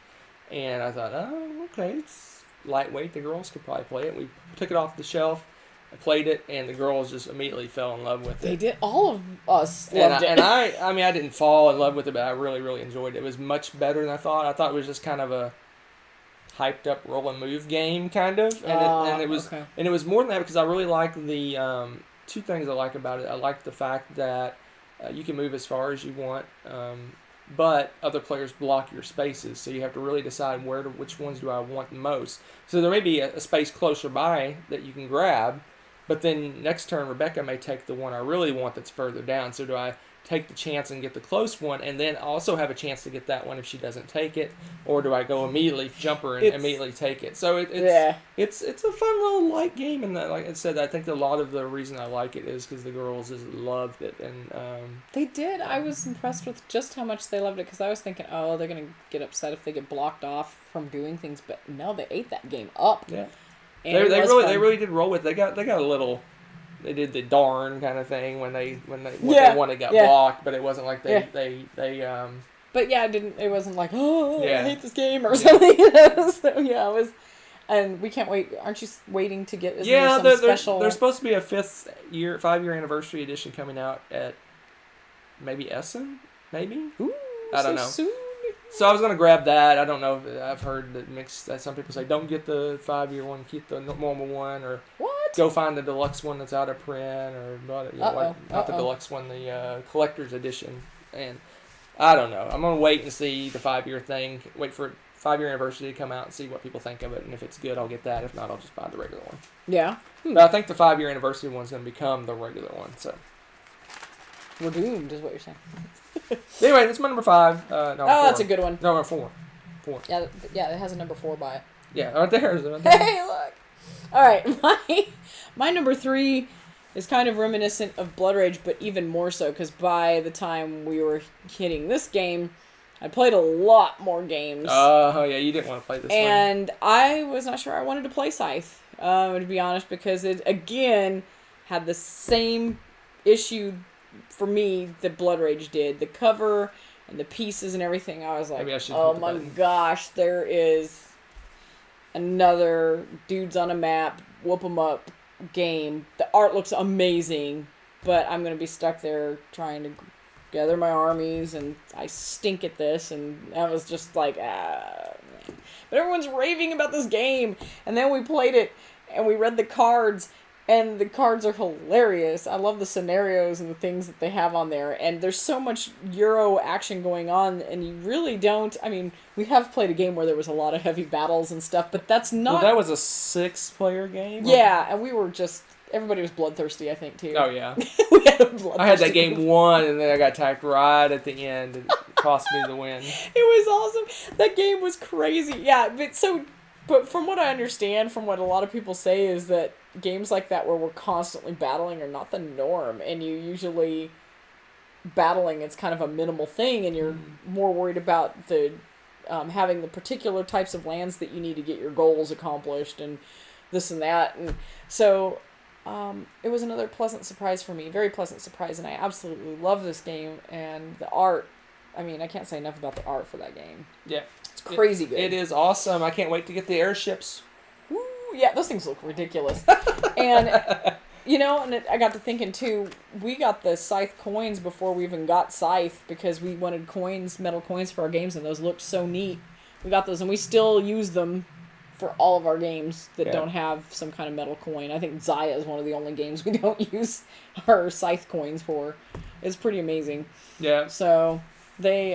[SPEAKER 2] And I thought, oh, okay, it's lightweight, the girls could probably play it. We took it off the shelf. I played it, and the girls just immediately fell in love with it.
[SPEAKER 1] They did. All of us loved it.
[SPEAKER 2] And I mean, I didn't fall in love with it, but I really, really enjoyed it. It was much better than I thought. I thought it was just kind of a hyped up roll and move game, kind of. And it was
[SPEAKER 1] okay.
[SPEAKER 2] And it was more than that because I really like the two things I like about it. I like the fact that you can move as far as you want, but other players block your spaces, so you have to really decide which ones do I want the most. So there may be a space closer by that you can grab. But then next turn, Rebecca may take the one I really want that's further down. So do I take the chance and get the close one and then also have a chance to get that one if she doesn't take it? Or do I go immediately, jump her, and immediately take it? So it's a fun little light game. And like I said, I think a lot of the reason I like it is because the girls just loved it. And
[SPEAKER 1] They did. I was impressed with just how much they loved it because I was thinking, oh, they're going to get upset if they get blocked off from doing things. But no, they ate that game up.
[SPEAKER 2] Yeah.
[SPEAKER 1] And
[SPEAKER 2] they really did roll with it. They got a little. They did the darn kind of thing when they wanted got blocked, but it wasn't like they.
[SPEAKER 1] But yeah, it wasn't like I hate this game or
[SPEAKER 2] Yeah.
[SPEAKER 1] something. So yeah, it was, and we can't wait. Aren't you waiting to get? Special?
[SPEAKER 2] There's supposed to be a 5-year anniversary edition coming out at maybe Essen, maybe.
[SPEAKER 1] Ooh,
[SPEAKER 2] I don't know.
[SPEAKER 1] Soon?
[SPEAKER 2] So I was gonna grab that. I don't know. I've heard that some people say don't get the 5-year one, keep the normal one, or
[SPEAKER 1] What?
[SPEAKER 2] go find the deluxe one that's out of print, or not the deluxe one, the collector's edition. And I don't know. I'm gonna wait and see the 5-year thing. Wait for 5-year anniversary to come out and see what people think of it. And if it's good, I'll get that. If not, I'll just buy the regular one.
[SPEAKER 1] Yeah.
[SPEAKER 2] But I think the 5-year anniversary one's gonna become the regular one. So
[SPEAKER 1] We're doomed, is what you're saying.
[SPEAKER 2] anyway, that's my number 5.
[SPEAKER 1] Oh, that's a good one.
[SPEAKER 2] No, number 4.
[SPEAKER 1] Yeah, it has a number 4 by it.
[SPEAKER 2] Yeah, right there. Right there.
[SPEAKER 1] Hey, look. All right, my number 3 is kind of reminiscent of Blood Rage, but even more so because by the time we were hitting this game, I played a lot more games.
[SPEAKER 2] Oh yeah, you didn't want to play this one.
[SPEAKER 1] And I was not sure I wanted to play Scythe, to be honest, because it again had the same issue for me that Blood Rage did. The cover and the pieces and everything. I was like, oh my gosh, there is another dudes on a map, whoop 'em up game. The art looks amazing, but I'm going to be stuck there trying to gather my armies, and I stink at this, and I was just like, man. But everyone's raving about this game, and then we played it, and we read the cards, and the cards are hilarious. I love the scenarios and the things that they have on there. And there's so much Euro action going on, and you really don't... I mean, we have played a game where there was a lot of heavy battles and stuff, but that's not...
[SPEAKER 2] Well, that was a 6-player game?
[SPEAKER 1] Yeah, and we were just... Everybody was bloodthirsty, I think, too.
[SPEAKER 2] Oh, yeah.
[SPEAKER 1] We had a bloodthirsty
[SPEAKER 2] I had that game won, and then I got attacked right at the end. It cost me the win.
[SPEAKER 1] It was awesome. That game was crazy. Yeah, but from what I understand, from what a lot of people say, is that games like that where we're constantly battling are not the norm, and you usually battling, it's kind of a minimal thing, and you're more worried about the having the particular types of lands that you need to get your goals accomplished, and this and that. And so it was another pleasant surprise for me, very pleasant surprise, and I absolutely love this game. And the art, I mean, I can't say enough about the art for that game.
[SPEAKER 2] Yeah.
[SPEAKER 1] It's crazy good.
[SPEAKER 2] It is awesome. I can't wait to get the airships.
[SPEAKER 1] Woo, yeah, those things look ridiculous. And, you know, and I got to thinking, too, we got the Scythe coins before we even got Scythe because we wanted coins, metal coins for our games, and those looked so neat. We got those, and we still use them for all of our games that don't have some kind of metal coin. I think Zaya is one of the only games we don't use our Scythe coins for. It's pretty amazing.
[SPEAKER 2] Yeah.
[SPEAKER 1] So they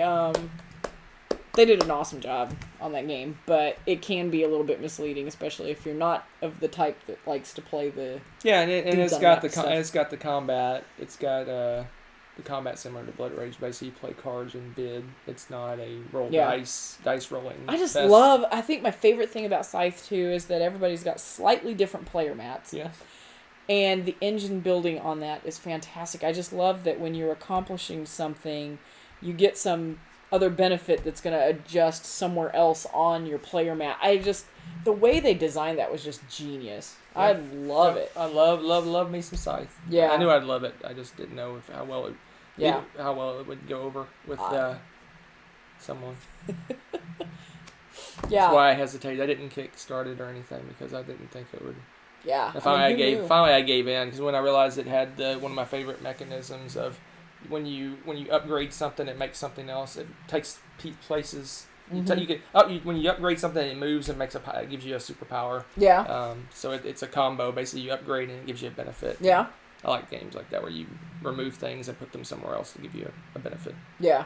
[SPEAKER 1] did an awesome job on that game, but it can be a little bit misleading, especially if you're not of the type that likes to play the
[SPEAKER 2] and it's
[SPEAKER 1] on
[SPEAKER 2] got
[SPEAKER 1] that stuff.
[SPEAKER 2] it's got the combat. It's got the combat similar to Blood Rage. Basically, you play cards and bid. It's not a dice rolling.
[SPEAKER 1] I just
[SPEAKER 2] fest.
[SPEAKER 1] love. I think my favorite thing about Scythe 2 is that everybody's got slightly different player mats.
[SPEAKER 2] Yeah.
[SPEAKER 1] And the engine building on that is fantastic. I just love that when you're accomplishing something, you get some other benefit that's going to adjust somewhere else on your player mat. The way they designed that was just genius.
[SPEAKER 2] Yeah.
[SPEAKER 1] I love it.
[SPEAKER 2] I love me some Scythe.
[SPEAKER 1] Yeah.
[SPEAKER 2] I knew I'd love it. I just didn't know how well it would go over with someone.
[SPEAKER 1] Yeah.
[SPEAKER 2] That's why I hesitated. I didn't kickstart it or anything because I didn't think it would.
[SPEAKER 1] Yeah.
[SPEAKER 2] Finally, I gave in because when I realized it had one of my favorite mechanisms of when you upgrade something, it makes something else. It takes places.
[SPEAKER 1] Mm-hmm.
[SPEAKER 2] When you upgrade something, it moves and it gives you a superpower.
[SPEAKER 1] Yeah.
[SPEAKER 2] So it's a combo. Basically, you upgrade and it gives you a benefit.
[SPEAKER 1] Yeah.
[SPEAKER 2] I like games like that where you remove things and put them somewhere else to give you a benefit.
[SPEAKER 1] Yeah.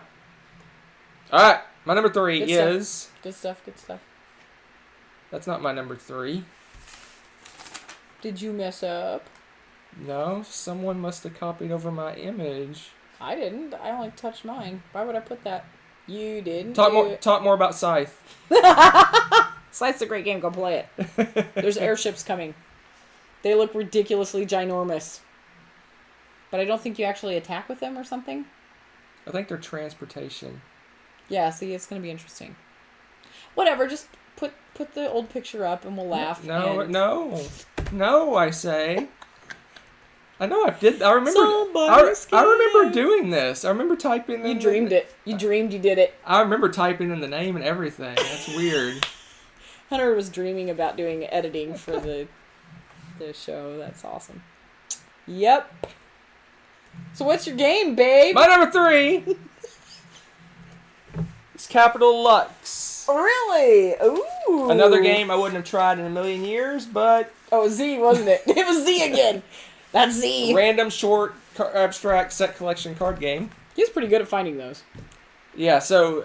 [SPEAKER 2] All right, my number 3
[SPEAKER 1] Good
[SPEAKER 2] is
[SPEAKER 1] stuff. Good stuff. Good stuff.
[SPEAKER 2] That's not my number 3.
[SPEAKER 1] Did you mess up?
[SPEAKER 2] No, someone must have copied over my image.
[SPEAKER 1] I didn't. I only touched mine. Why would I put that? You didn't.
[SPEAKER 2] Talk more about Scythe.
[SPEAKER 1] Scythe's a great game. Go play it. There's airships coming. They look ridiculously ginormous. But I don't think you actually attack with them or something.
[SPEAKER 2] I think they're transportation.
[SPEAKER 1] Yeah, see, it's going to be interesting. Whatever, just put the old picture up and we'll laugh.
[SPEAKER 2] No, I say. I know I did. I remember. I remember doing this. I remember typing.
[SPEAKER 1] You dreamed it. You dreamed you did it.
[SPEAKER 2] I remember typing in the name and everything. That's weird.
[SPEAKER 1] Hunter was dreaming about doing editing for the show. That's awesome. Yep. So what's your game, babe?
[SPEAKER 2] My number 3 is Capital Lux.
[SPEAKER 1] Really? Ooh.
[SPEAKER 2] Another game I wouldn't have tried in a million years, but...
[SPEAKER 1] Oh, Z, wasn't it? It was Z again. That's Z.
[SPEAKER 2] Random short abstract set collection card game.
[SPEAKER 1] He's pretty good at finding those.
[SPEAKER 2] Yeah, so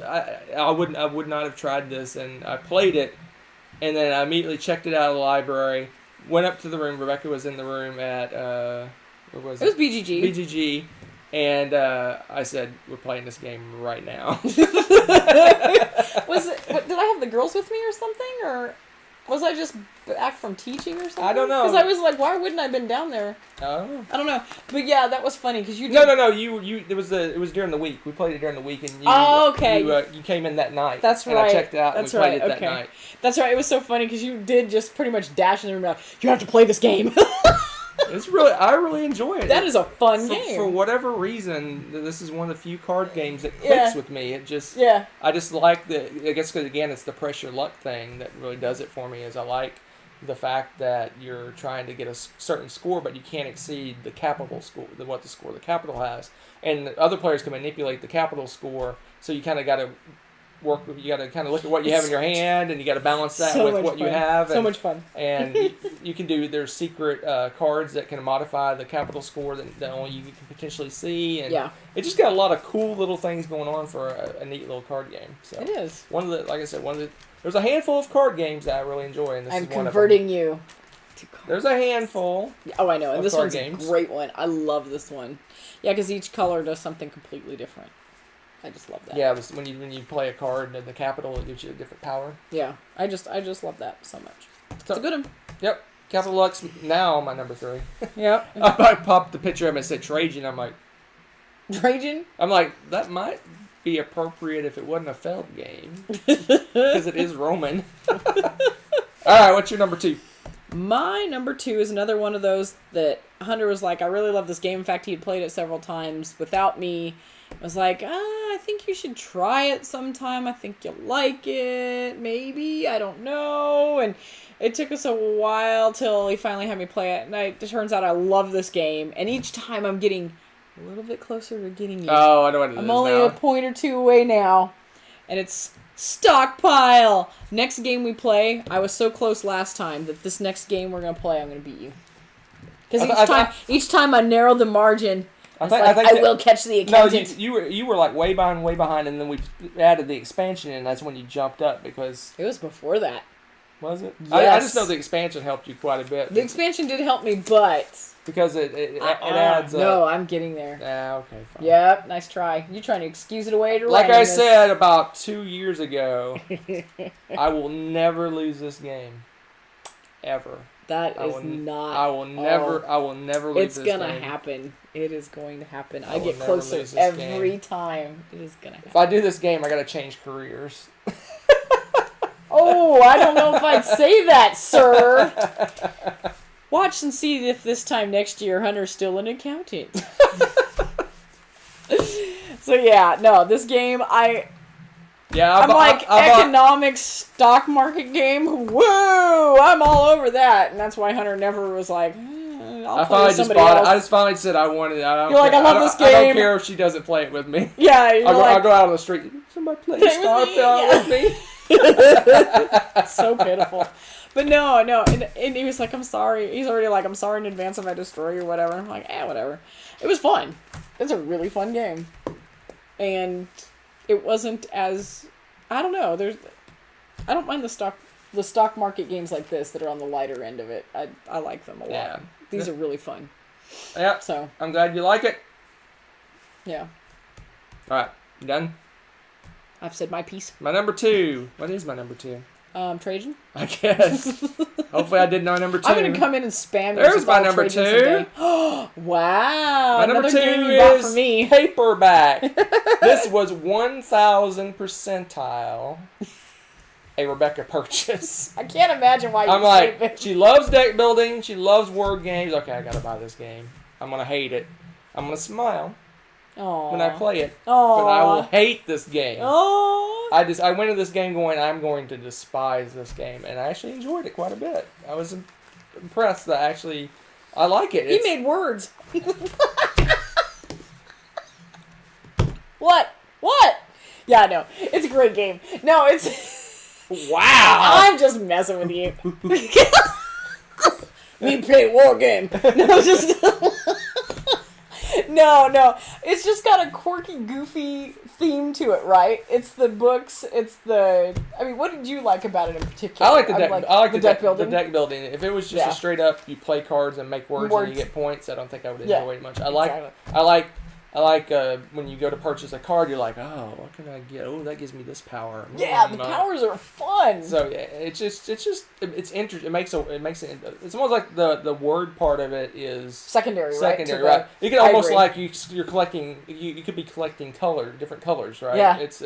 [SPEAKER 2] I would not have tried this, and I played it, and then I immediately checked it out of the library, went up to the room. Rebecca was in the room at where was it?
[SPEAKER 1] It was BGG.
[SPEAKER 2] BGG, and I said, "We're playing this game right now."
[SPEAKER 1] Was it? What, did I have the girls with me or something, or was I just back from teaching or something?
[SPEAKER 2] I don't know.
[SPEAKER 1] Because I was like, why wouldn't I have been down there?
[SPEAKER 2] Oh.
[SPEAKER 1] I don't know. But yeah, that was funny because you. Did...
[SPEAKER 2] No. You. It was during the week. We played it during the week, and you.
[SPEAKER 1] Oh, okay.
[SPEAKER 2] You came in that night.
[SPEAKER 1] That's right.
[SPEAKER 2] And I checked it out.
[SPEAKER 1] That's
[SPEAKER 2] and we
[SPEAKER 1] right.
[SPEAKER 2] played it
[SPEAKER 1] Okay.
[SPEAKER 2] that night.
[SPEAKER 1] That's right. It was so funny because you did just pretty much dash in the room. Now, you have to play this game.
[SPEAKER 2] I really enjoy it.
[SPEAKER 1] That is a fun game.
[SPEAKER 2] For whatever reason, this is one of the few card games that clicks with me. It just, I just like I guess because again, it's the pressure luck thing that really does it for me. Is I like the fact that you're trying to get a certain score, but you can't exceed the capital score, what the score the capital has, and other players can manipulate the capital score. So you kind of got to you got to kind of look at what you have in your hand, and you got to balance that with what you have.
[SPEAKER 1] So much fun.
[SPEAKER 2] And you can do, there's secret cards that can modify the capital score that only you can potentially see. And it just got a lot of cool little things going on for a neat little card game. So
[SPEAKER 1] it is.
[SPEAKER 2] Like I said, there's a handful of card games that I really enjoy, and this is one of them.
[SPEAKER 1] I'm converting you to cards.
[SPEAKER 2] There's a handful.
[SPEAKER 1] Oh, I know. And this one's
[SPEAKER 2] games.
[SPEAKER 1] a great one. I love this one. Yeah, because each color does something completely different. I just love that.
[SPEAKER 2] Yeah, when you play a card in the capital, it gives you a different power.
[SPEAKER 1] Yeah, I just love that so much. It's a good one.
[SPEAKER 2] Yep, Capital Lux now my number 3.
[SPEAKER 1] Yep.
[SPEAKER 2] I popped the picture up and said Trajan. I'm like,
[SPEAKER 1] Trajan?
[SPEAKER 2] I'm like, that might be appropriate if it wasn't a Feld game, because it is Roman. All right, what's your number 2?
[SPEAKER 1] My number 2 is another one of those that Hunter was like, I really love this game. In fact, he had played it several times without me. I was like, I think you should try it sometime. I think you'll like it. Maybe. I don't know. And it took us a while till he finally had me play it. And it turns out I love this game. And each time I'm getting a little bit closer to getting you.
[SPEAKER 2] Oh, I know what it is
[SPEAKER 1] I'm only
[SPEAKER 2] now.
[SPEAKER 1] a point or two away now. And it's Stockpile. Next game we play, I was so close last time that this next game we're going to play, I'm going to beat you. Because each time I narrowed the margin... I will catch the accountant.
[SPEAKER 2] No, you were like way behind, and then we added the expansion, and that's when you jumped up because
[SPEAKER 1] it was before that.
[SPEAKER 2] Was it?
[SPEAKER 1] Yes.
[SPEAKER 2] I just know the expansion helped you quite a bit.
[SPEAKER 1] The expansion did help me, but
[SPEAKER 2] because it adds.
[SPEAKER 1] No, I'm getting there.
[SPEAKER 2] Okay, fine.
[SPEAKER 1] Yep, nice try. You're trying to excuse it away to
[SPEAKER 2] like
[SPEAKER 1] randomness.
[SPEAKER 2] I said about 2 years ago, I will never lose this game, ever.
[SPEAKER 1] That is not.
[SPEAKER 2] I will never lose
[SPEAKER 1] it's
[SPEAKER 2] this
[SPEAKER 1] gonna
[SPEAKER 2] game.
[SPEAKER 1] happen. It is going to happen. I
[SPEAKER 2] will
[SPEAKER 1] get
[SPEAKER 2] never
[SPEAKER 1] closer
[SPEAKER 2] lose this
[SPEAKER 1] every
[SPEAKER 2] game.
[SPEAKER 1] time. It is gonna happen.
[SPEAKER 2] If I do this game, I gotta change careers.
[SPEAKER 1] Oh, I don't know if I'd say that, sir. Watch and see if this time next year Hunter's still an accountant. So yeah, no, this game I'm like economics stock market game. Woo! I'm all over that, and that's why Hunter never was like, I'll play with somebody else.
[SPEAKER 2] I just finally said I wanted it.
[SPEAKER 1] You're like, I love this game.
[SPEAKER 2] I don't care if she doesn't play it with me.
[SPEAKER 1] Yeah,
[SPEAKER 2] I'll go out on the street. Somebody play Stockpile with me.
[SPEAKER 1] So pitiful. But no, and he was like, I'm sorry. He's already like, I'm sorry in advance if I destroy you or whatever. I'm like, whatever. It was fun. It's a really fun game. And it wasn't as, I don't know, I don't mind the stock market games like this that are on the lighter end of it. I like them a lot.
[SPEAKER 2] Yeah.
[SPEAKER 1] These are really fun.
[SPEAKER 2] Yeah.
[SPEAKER 1] So
[SPEAKER 2] I'm glad you like it.
[SPEAKER 1] Yeah.
[SPEAKER 2] Alright, you done?
[SPEAKER 1] I've said my piece.
[SPEAKER 2] My number 2. What is my number 2?
[SPEAKER 1] Trajan?
[SPEAKER 2] I guess. Hopefully I did know number 2.
[SPEAKER 1] I'm going to come in and spam you.
[SPEAKER 2] There's my number 2.
[SPEAKER 1] Wow.
[SPEAKER 2] My number 2
[SPEAKER 1] you bought
[SPEAKER 2] is
[SPEAKER 1] for me.
[SPEAKER 2] Paperback. This was 1,000 percentile a Rebecca purchase.
[SPEAKER 1] I can't imagine why you
[SPEAKER 2] I'm like,
[SPEAKER 1] it.
[SPEAKER 2] she loves deck building. She loves word games. Okay, I got to buy this game. I'm going to hate it. I'm going to smile when I play it. But I will hate this game. I went into this game going, I'm going to despise this game, and I actually enjoyed it quite a bit. I was impressed that I like it.
[SPEAKER 1] He made words. What? Yeah, no, it's a great game. No, it's.
[SPEAKER 2] Wow.
[SPEAKER 1] I'm just messing with you. We play war game. No, just. No. It's just got a quirky, goofy theme to it, right? It's the books. I mean, what did you like about it in particular?
[SPEAKER 2] I like the deck. I like the deck
[SPEAKER 1] building.
[SPEAKER 2] The deck building. If it was just a straight up, you play cards and make words and you get points, I don't think I would enjoy it much. I like when you go to purchase a card, you're like, oh, what can I get? Oh, that gives me this power.
[SPEAKER 1] Yeah, the powers are fun.
[SPEAKER 2] So yeah, it's interesting. It makes it. It's almost like the word part of it is
[SPEAKER 1] secondary,
[SPEAKER 2] right? You can almost like you're collecting. You could be collecting different colors, right?
[SPEAKER 1] Yeah.
[SPEAKER 2] It's.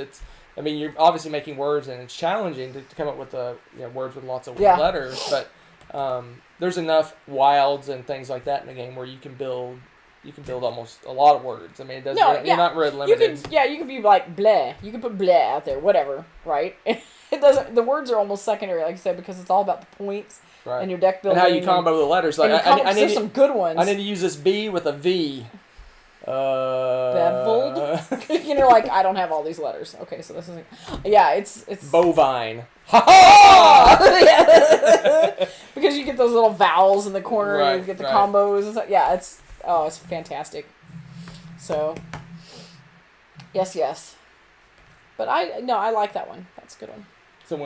[SPEAKER 2] I mean, you're obviously making words, and it's challenging to come up with words with lots of letters. But there's enough wilds and things like that in the game where you can build. You can build almost a lot of words. I mean, you're not really limited.
[SPEAKER 1] You could be like bleh. You can put bleh out there, whatever, right? It doesn't. The words are almost secondary, like you said, because it's all about the points and your deck building
[SPEAKER 2] and how you combo the letters. Like
[SPEAKER 1] there's some good ones.
[SPEAKER 2] I need to use this B with a V.
[SPEAKER 1] Beveled. Like I don't have all these letters. Okay, so this is it's
[SPEAKER 2] bovine. Ha ha!
[SPEAKER 1] Because you get those little vowels in the corner, and you get the combos and stuff. Yeah, it's fantastic. So, yes. But I like that one. That's a good one.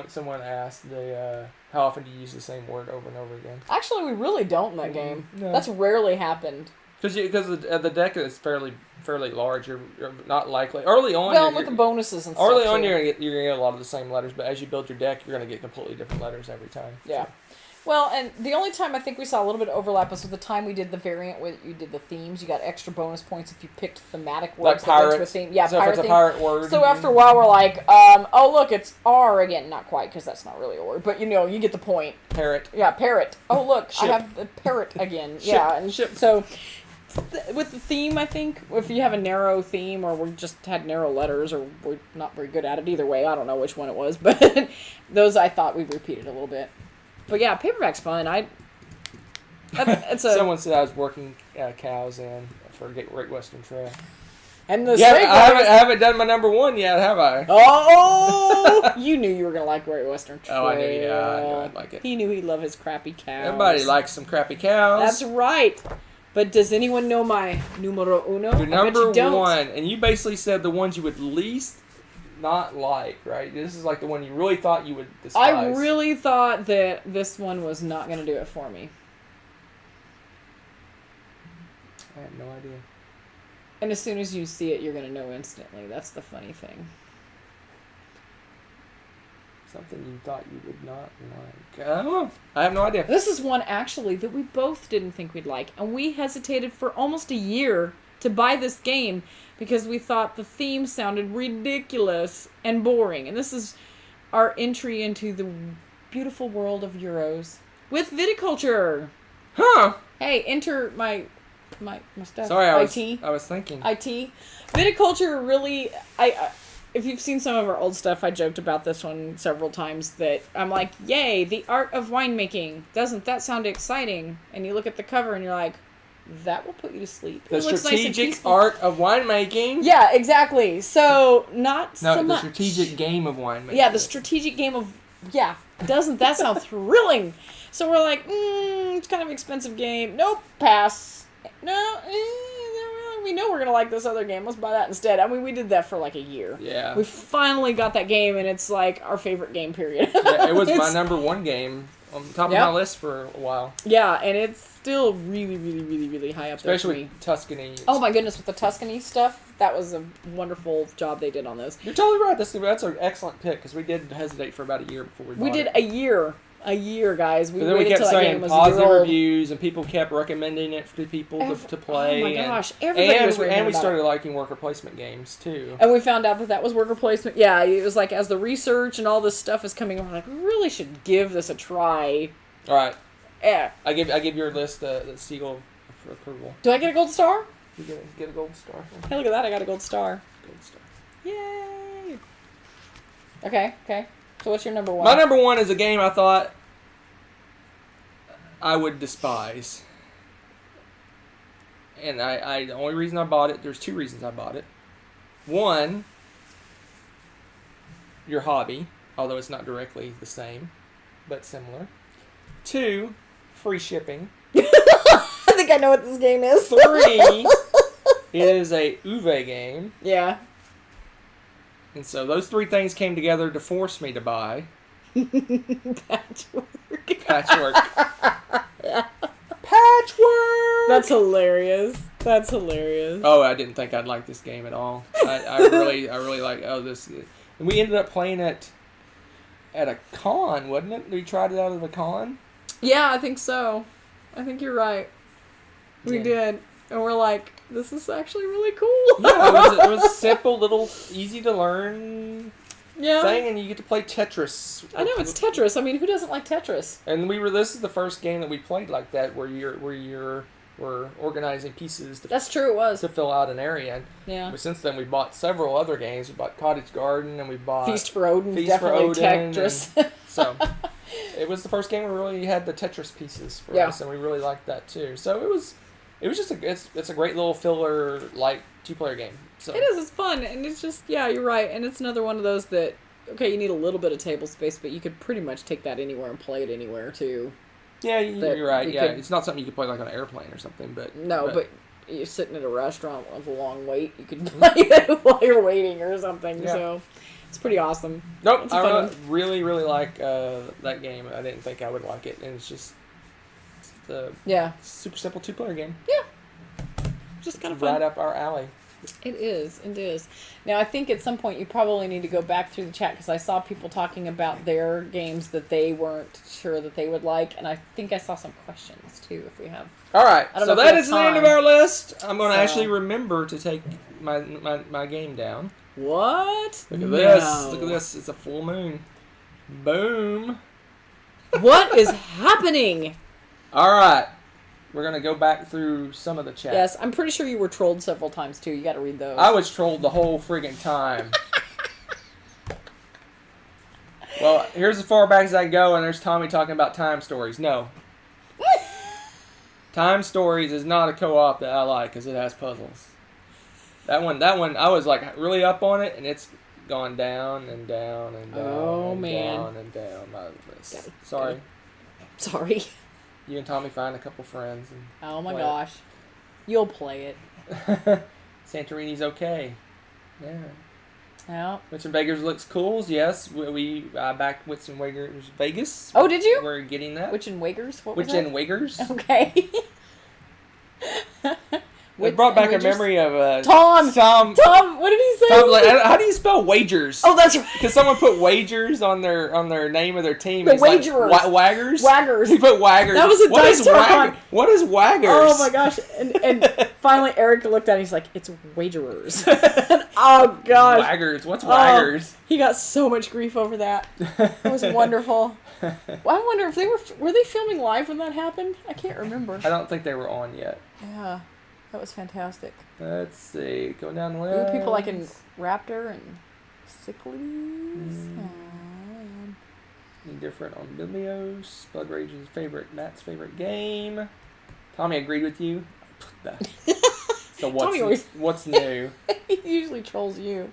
[SPEAKER 2] Someone asked how often do you use the same word over and over again?
[SPEAKER 1] Actually, we really don't in that game.
[SPEAKER 2] No.
[SPEAKER 1] That's rarely happened.
[SPEAKER 2] Because the deck is fairly large. You're not likely early on.
[SPEAKER 1] Well, with the bonuses and stuff.
[SPEAKER 2] You're gonna get a lot of the same letters, but as you build your deck, you're gonna get completely different letters every time.
[SPEAKER 1] Yeah. Well, and the only time I think we saw a little bit of overlap was with the time we did the variant where you did the themes. You got extra bonus points if you picked thematic words.
[SPEAKER 2] Like
[SPEAKER 1] that went to a
[SPEAKER 2] pirates.
[SPEAKER 1] theme. Yeah,
[SPEAKER 2] so
[SPEAKER 1] pirate
[SPEAKER 2] if it's a
[SPEAKER 1] theme.
[SPEAKER 2] pirate word.
[SPEAKER 1] So after a while, we're like, oh, look, it's R again. Not quite, because that's not really a word. But, you get the point.
[SPEAKER 2] Parrot.
[SPEAKER 1] Yeah, parrot. Oh, look,
[SPEAKER 2] Ship.
[SPEAKER 1] I have the parrot again.
[SPEAKER 2] Ship.
[SPEAKER 1] Yeah, and
[SPEAKER 2] Ship.
[SPEAKER 1] so with the theme, I think, if you have a narrow theme or we just had narrow letters or we're not very good at it either way, I don't know which one it was, but those I thought we repeated a little bit. But yeah, paperback's fun. It's a...
[SPEAKER 2] Someone said I was working cows in for Great Western Trail.
[SPEAKER 1] And the
[SPEAKER 2] Yeah,
[SPEAKER 1] snake
[SPEAKER 2] I haven't done my number one yet, have I?
[SPEAKER 1] Oh! You knew you were going to like Great Western Trail.
[SPEAKER 2] Oh, I knew, yeah, I knew I'd like it.
[SPEAKER 1] He knew he'd love his crappy cows.
[SPEAKER 2] Everybody likes some crappy cows.
[SPEAKER 1] That's right. But does anyone know my numero uno?
[SPEAKER 2] Your number
[SPEAKER 1] you don't.
[SPEAKER 2] one, and you basically said the ones you would least not like, right? This is like the one you really thought you would despise.
[SPEAKER 1] I really thought that this one was not going to do it for me.
[SPEAKER 2] I have no idea.
[SPEAKER 1] And as soon as you see it, you're going to know instantly. That's the funny thing.
[SPEAKER 2] Something you thought you would not like. I don't know. I have no idea.
[SPEAKER 1] This is one, actually, that we both didn't think we'd like. And we hesitated for almost a year to buy this game because we thought the theme sounded ridiculous and boring. And this is our entry into the beautiful world of Euros with viticulture.
[SPEAKER 2] Huh.
[SPEAKER 1] Hey, enter my stuff.
[SPEAKER 2] Sorry, I was thinking.
[SPEAKER 1] IT. Viticulture really, if you've seen some of our old stuff, I joked about this one several times that I'm like, yay, the art of winemaking. Doesn't that sound exciting? And you look at the cover and you're like, that will put you to sleep.
[SPEAKER 2] The
[SPEAKER 1] It looks nice and
[SPEAKER 2] strategic
[SPEAKER 1] peaceful.
[SPEAKER 2] art of winemaking.
[SPEAKER 1] Yeah, exactly. So, not
[SPEAKER 2] No,
[SPEAKER 1] so
[SPEAKER 2] the
[SPEAKER 1] much.
[SPEAKER 2] strategic game of winemaking.
[SPEAKER 1] Yeah, the strategic game of, yeah. Doesn't that sound thrilling? So we're like, it's kind of an expensive game. Nope, pass. No, we know we're going to like this other game. Let's buy that instead. I mean, we did that for like a year.
[SPEAKER 2] Yeah.
[SPEAKER 1] We finally got that game, and it's like our favorite game, period.
[SPEAKER 2] Yeah, it was my
[SPEAKER 1] It's-
[SPEAKER 2] number one game on the top of
[SPEAKER 1] Yep.
[SPEAKER 2] my list for a while.
[SPEAKER 1] Yeah, and it's still really, really, really, really high up
[SPEAKER 2] Especially
[SPEAKER 1] there for me.
[SPEAKER 2] with Tuscany.
[SPEAKER 1] Oh my goodness, with the Tuscany stuff, that was a wonderful job they did on those.
[SPEAKER 2] You're totally right. That's an excellent pick because we did hesitate for about a year before we bought
[SPEAKER 1] We did
[SPEAKER 2] it.
[SPEAKER 1] a year, guys. We
[SPEAKER 2] But then we
[SPEAKER 1] waited
[SPEAKER 2] kept
[SPEAKER 1] till that
[SPEAKER 2] saying
[SPEAKER 1] game was a
[SPEAKER 2] positive
[SPEAKER 1] year old.
[SPEAKER 2] reviews, and people kept recommending it to people to play.
[SPEAKER 1] Oh my
[SPEAKER 2] and-
[SPEAKER 1] gosh, everybody
[SPEAKER 2] and
[SPEAKER 1] was raving
[SPEAKER 2] we
[SPEAKER 1] about
[SPEAKER 2] started
[SPEAKER 1] it.
[SPEAKER 2] liking worker placement games too.
[SPEAKER 1] And we found out that was worker placement. Yeah, it was like as the research and all this stuff is coming, we're like, we really should give this a try.
[SPEAKER 2] All right,
[SPEAKER 1] Yeah.
[SPEAKER 2] I give your list the seal of approval.
[SPEAKER 1] Do I get a gold star?
[SPEAKER 2] You get a gold star.
[SPEAKER 1] Hey, look at that! I got a gold star.
[SPEAKER 2] Gold star.
[SPEAKER 1] Yay! Okay. So what's your number one?
[SPEAKER 2] My number one is a game I thought I would despise. And the only reason I bought it, there's two reasons I bought it. One, your hobby, although it's not directly the same, but similar. Two, free shipping.
[SPEAKER 1] I think I know what this game is.
[SPEAKER 2] Three, it is a Uwe game.
[SPEAKER 1] Yeah.
[SPEAKER 2] And so those three things came together to force me to buy
[SPEAKER 1] Patchwork.
[SPEAKER 2] Patchwork. Patchwork!
[SPEAKER 1] That's hilarious. That's hilarious.
[SPEAKER 2] Oh, I didn't think I'd like this game at all. I really like this. And we ended up playing it at a con, wasn't it? We tried it out at a con.
[SPEAKER 1] Yeah, I think so. I think you're right. We
[SPEAKER 2] Yeah.
[SPEAKER 1] did. And we're like, this is actually really cool.
[SPEAKER 2] Yeah, it was a simple, little, easy to learn
[SPEAKER 1] Yeah.
[SPEAKER 2] thing, and you get to play Tetris.
[SPEAKER 1] I know, it's Tetris. I mean, who doesn't like Tetris?
[SPEAKER 2] And this is the first game that we played like that, where we're organizing pieces
[SPEAKER 1] That's true, it was.
[SPEAKER 2] to fill out an area. And
[SPEAKER 1] Yeah.
[SPEAKER 2] since then, we bought several other games. We bought Cottage Garden, and we bought
[SPEAKER 1] Feast for Odin,
[SPEAKER 2] Feast for
[SPEAKER 1] definitely
[SPEAKER 2] Odin,
[SPEAKER 1] Tetris.
[SPEAKER 2] So it was the first game we really had the Tetris pieces for
[SPEAKER 1] Yeah.
[SPEAKER 2] us, and we really liked that too. So it was just it's a great little filler like 2-player game. So
[SPEAKER 1] It is, it's fun, and it's just, yeah, you're right. And it's another one of those that, okay, you need a little bit of table space, but you could pretty much take that anywhere and play it anywhere, too.
[SPEAKER 2] yeah,
[SPEAKER 1] that
[SPEAKER 2] you're right.
[SPEAKER 1] you
[SPEAKER 2] Yeah,
[SPEAKER 1] could-
[SPEAKER 2] it's not something you could play like on an airplane or something, but
[SPEAKER 1] No, but you're sitting at a restaurant with a long wait, you could play it while you're waiting or something,
[SPEAKER 2] Yeah.
[SPEAKER 1] so it's pretty awesome.
[SPEAKER 2] nope.
[SPEAKER 1] It's a
[SPEAKER 2] I
[SPEAKER 1] fun
[SPEAKER 2] really like that game. I didn't think I would like it, and it's just a
[SPEAKER 1] Yeah.
[SPEAKER 2] super simple 2-player game.
[SPEAKER 1] Just kind of
[SPEAKER 2] Right
[SPEAKER 1] fun.
[SPEAKER 2] up our alley.
[SPEAKER 1] It is. It is. Now, I think at some point you probably need to go back through the chat because I saw people talking about their games that they weren't sure that they would like, and I think I saw some questions too. If we have.
[SPEAKER 2] All right,
[SPEAKER 1] I don't
[SPEAKER 2] so
[SPEAKER 1] know if we
[SPEAKER 2] that
[SPEAKER 1] have
[SPEAKER 2] is the end of
[SPEAKER 1] time.
[SPEAKER 2] our list. I'm going to
[SPEAKER 1] So-
[SPEAKER 2] actually remember to take my game down.
[SPEAKER 1] What?
[SPEAKER 2] Look at this.
[SPEAKER 1] No.
[SPEAKER 2] Look at this. It's a full moon. Boom.
[SPEAKER 1] What is happening?
[SPEAKER 2] All right. We're going to go back through some of the chat.
[SPEAKER 1] Yes, I'm pretty sure you were trolled several times too. You got to read those.
[SPEAKER 2] I was trolled the whole friggin' time. Well, here's as far back as I go, and there's Tommy talking about Time Stories. No. Time Stories is not a co-op that I like because it has puzzles. That one, I was like really up on it, and it's gone down and down and down
[SPEAKER 1] Oh,
[SPEAKER 2] and
[SPEAKER 1] man.
[SPEAKER 2] down and down. My list.
[SPEAKER 1] Got it.
[SPEAKER 2] Sorry.
[SPEAKER 1] Sorry.
[SPEAKER 2] You and Tommy find a couple friends.
[SPEAKER 1] Oh my
[SPEAKER 2] Play it.
[SPEAKER 1] gosh. You'll play it.
[SPEAKER 2] And Santorini's okay. Yeah.
[SPEAKER 1] Yeah.
[SPEAKER 2] Wits and Vegas looks cool. Yes, we backed Wits and Vegas Vegas.
[SPEAKER 1] Oh, did you?
[SPEAKER 2] We're getting that.
[SPEAKER 1] Witch and Wagers? What was
[SPEAKER 2] Witch
[SPEAKER 1] that?
[SPEAKER 2] and Wiggers.
[SPEAKER 1] Okay.
[SPEAKER 2] It brought back a
[SPEAKER 1] Wagers?
[SPEAKER 2] memory of
[SPEAKER 1] Tom!
[SPEAKER 2] Tom,
[SPEAKER 1] what did he say?
[SPEAKER 2] like, how do you spell wagers?
[SPEAKER 1] Oh, that's right.
[SPEAKER 2] Because someone put wagers on their name of their team.
[SPEAKER 1] The
[SPEAKER 2] He's like,
[SPEAKER 1] wagerers.
[SPEAKER 2] Waggers.
[SPEAKER 1] Waggers.
[SPEAKER 2] He put waggers.
[SPEAKER 1] That was a
[SPEAKER 2] What
[SPEAKER 1] dice
[SPEAKER 2] is
[SPEAKER 1] tower.
[SPEAKER 2] What is waggers?
[SPEAKER 1] Oh my gosh. And finally Eric looked at it and he's like, it's wagerers. Oh gosh.
[SPEAKER 2] Waggers. What's
[SPEAKER 1] Oh,
[SPEAKER 2] waggers?
[SPEAKER 1] he got so much grief over that. It was wonderful. Well, I wonder if they were they filming live when that happened? I can't remember.
[SPEAKER 2] I don't think they were on yet.
[SPEAKER 1] Yeah. That was fantastic.
[SPEAKER 2] Let's see. Go down the
[SPEAKER 1] Ooh,
[SPEAKER 2] list.
[SPEAKER 1] people like in Raptor and Sicklies.
[SPEAKER 2] Mm. Any different on Biblios? Blood Rage's favorite, Matt's favorite game. Tommy agreed with you. So
[SPEAKER 1] Tommy always-
[SPEAKER 2] what's new?
[SPEAKER 1] He usually trolls you.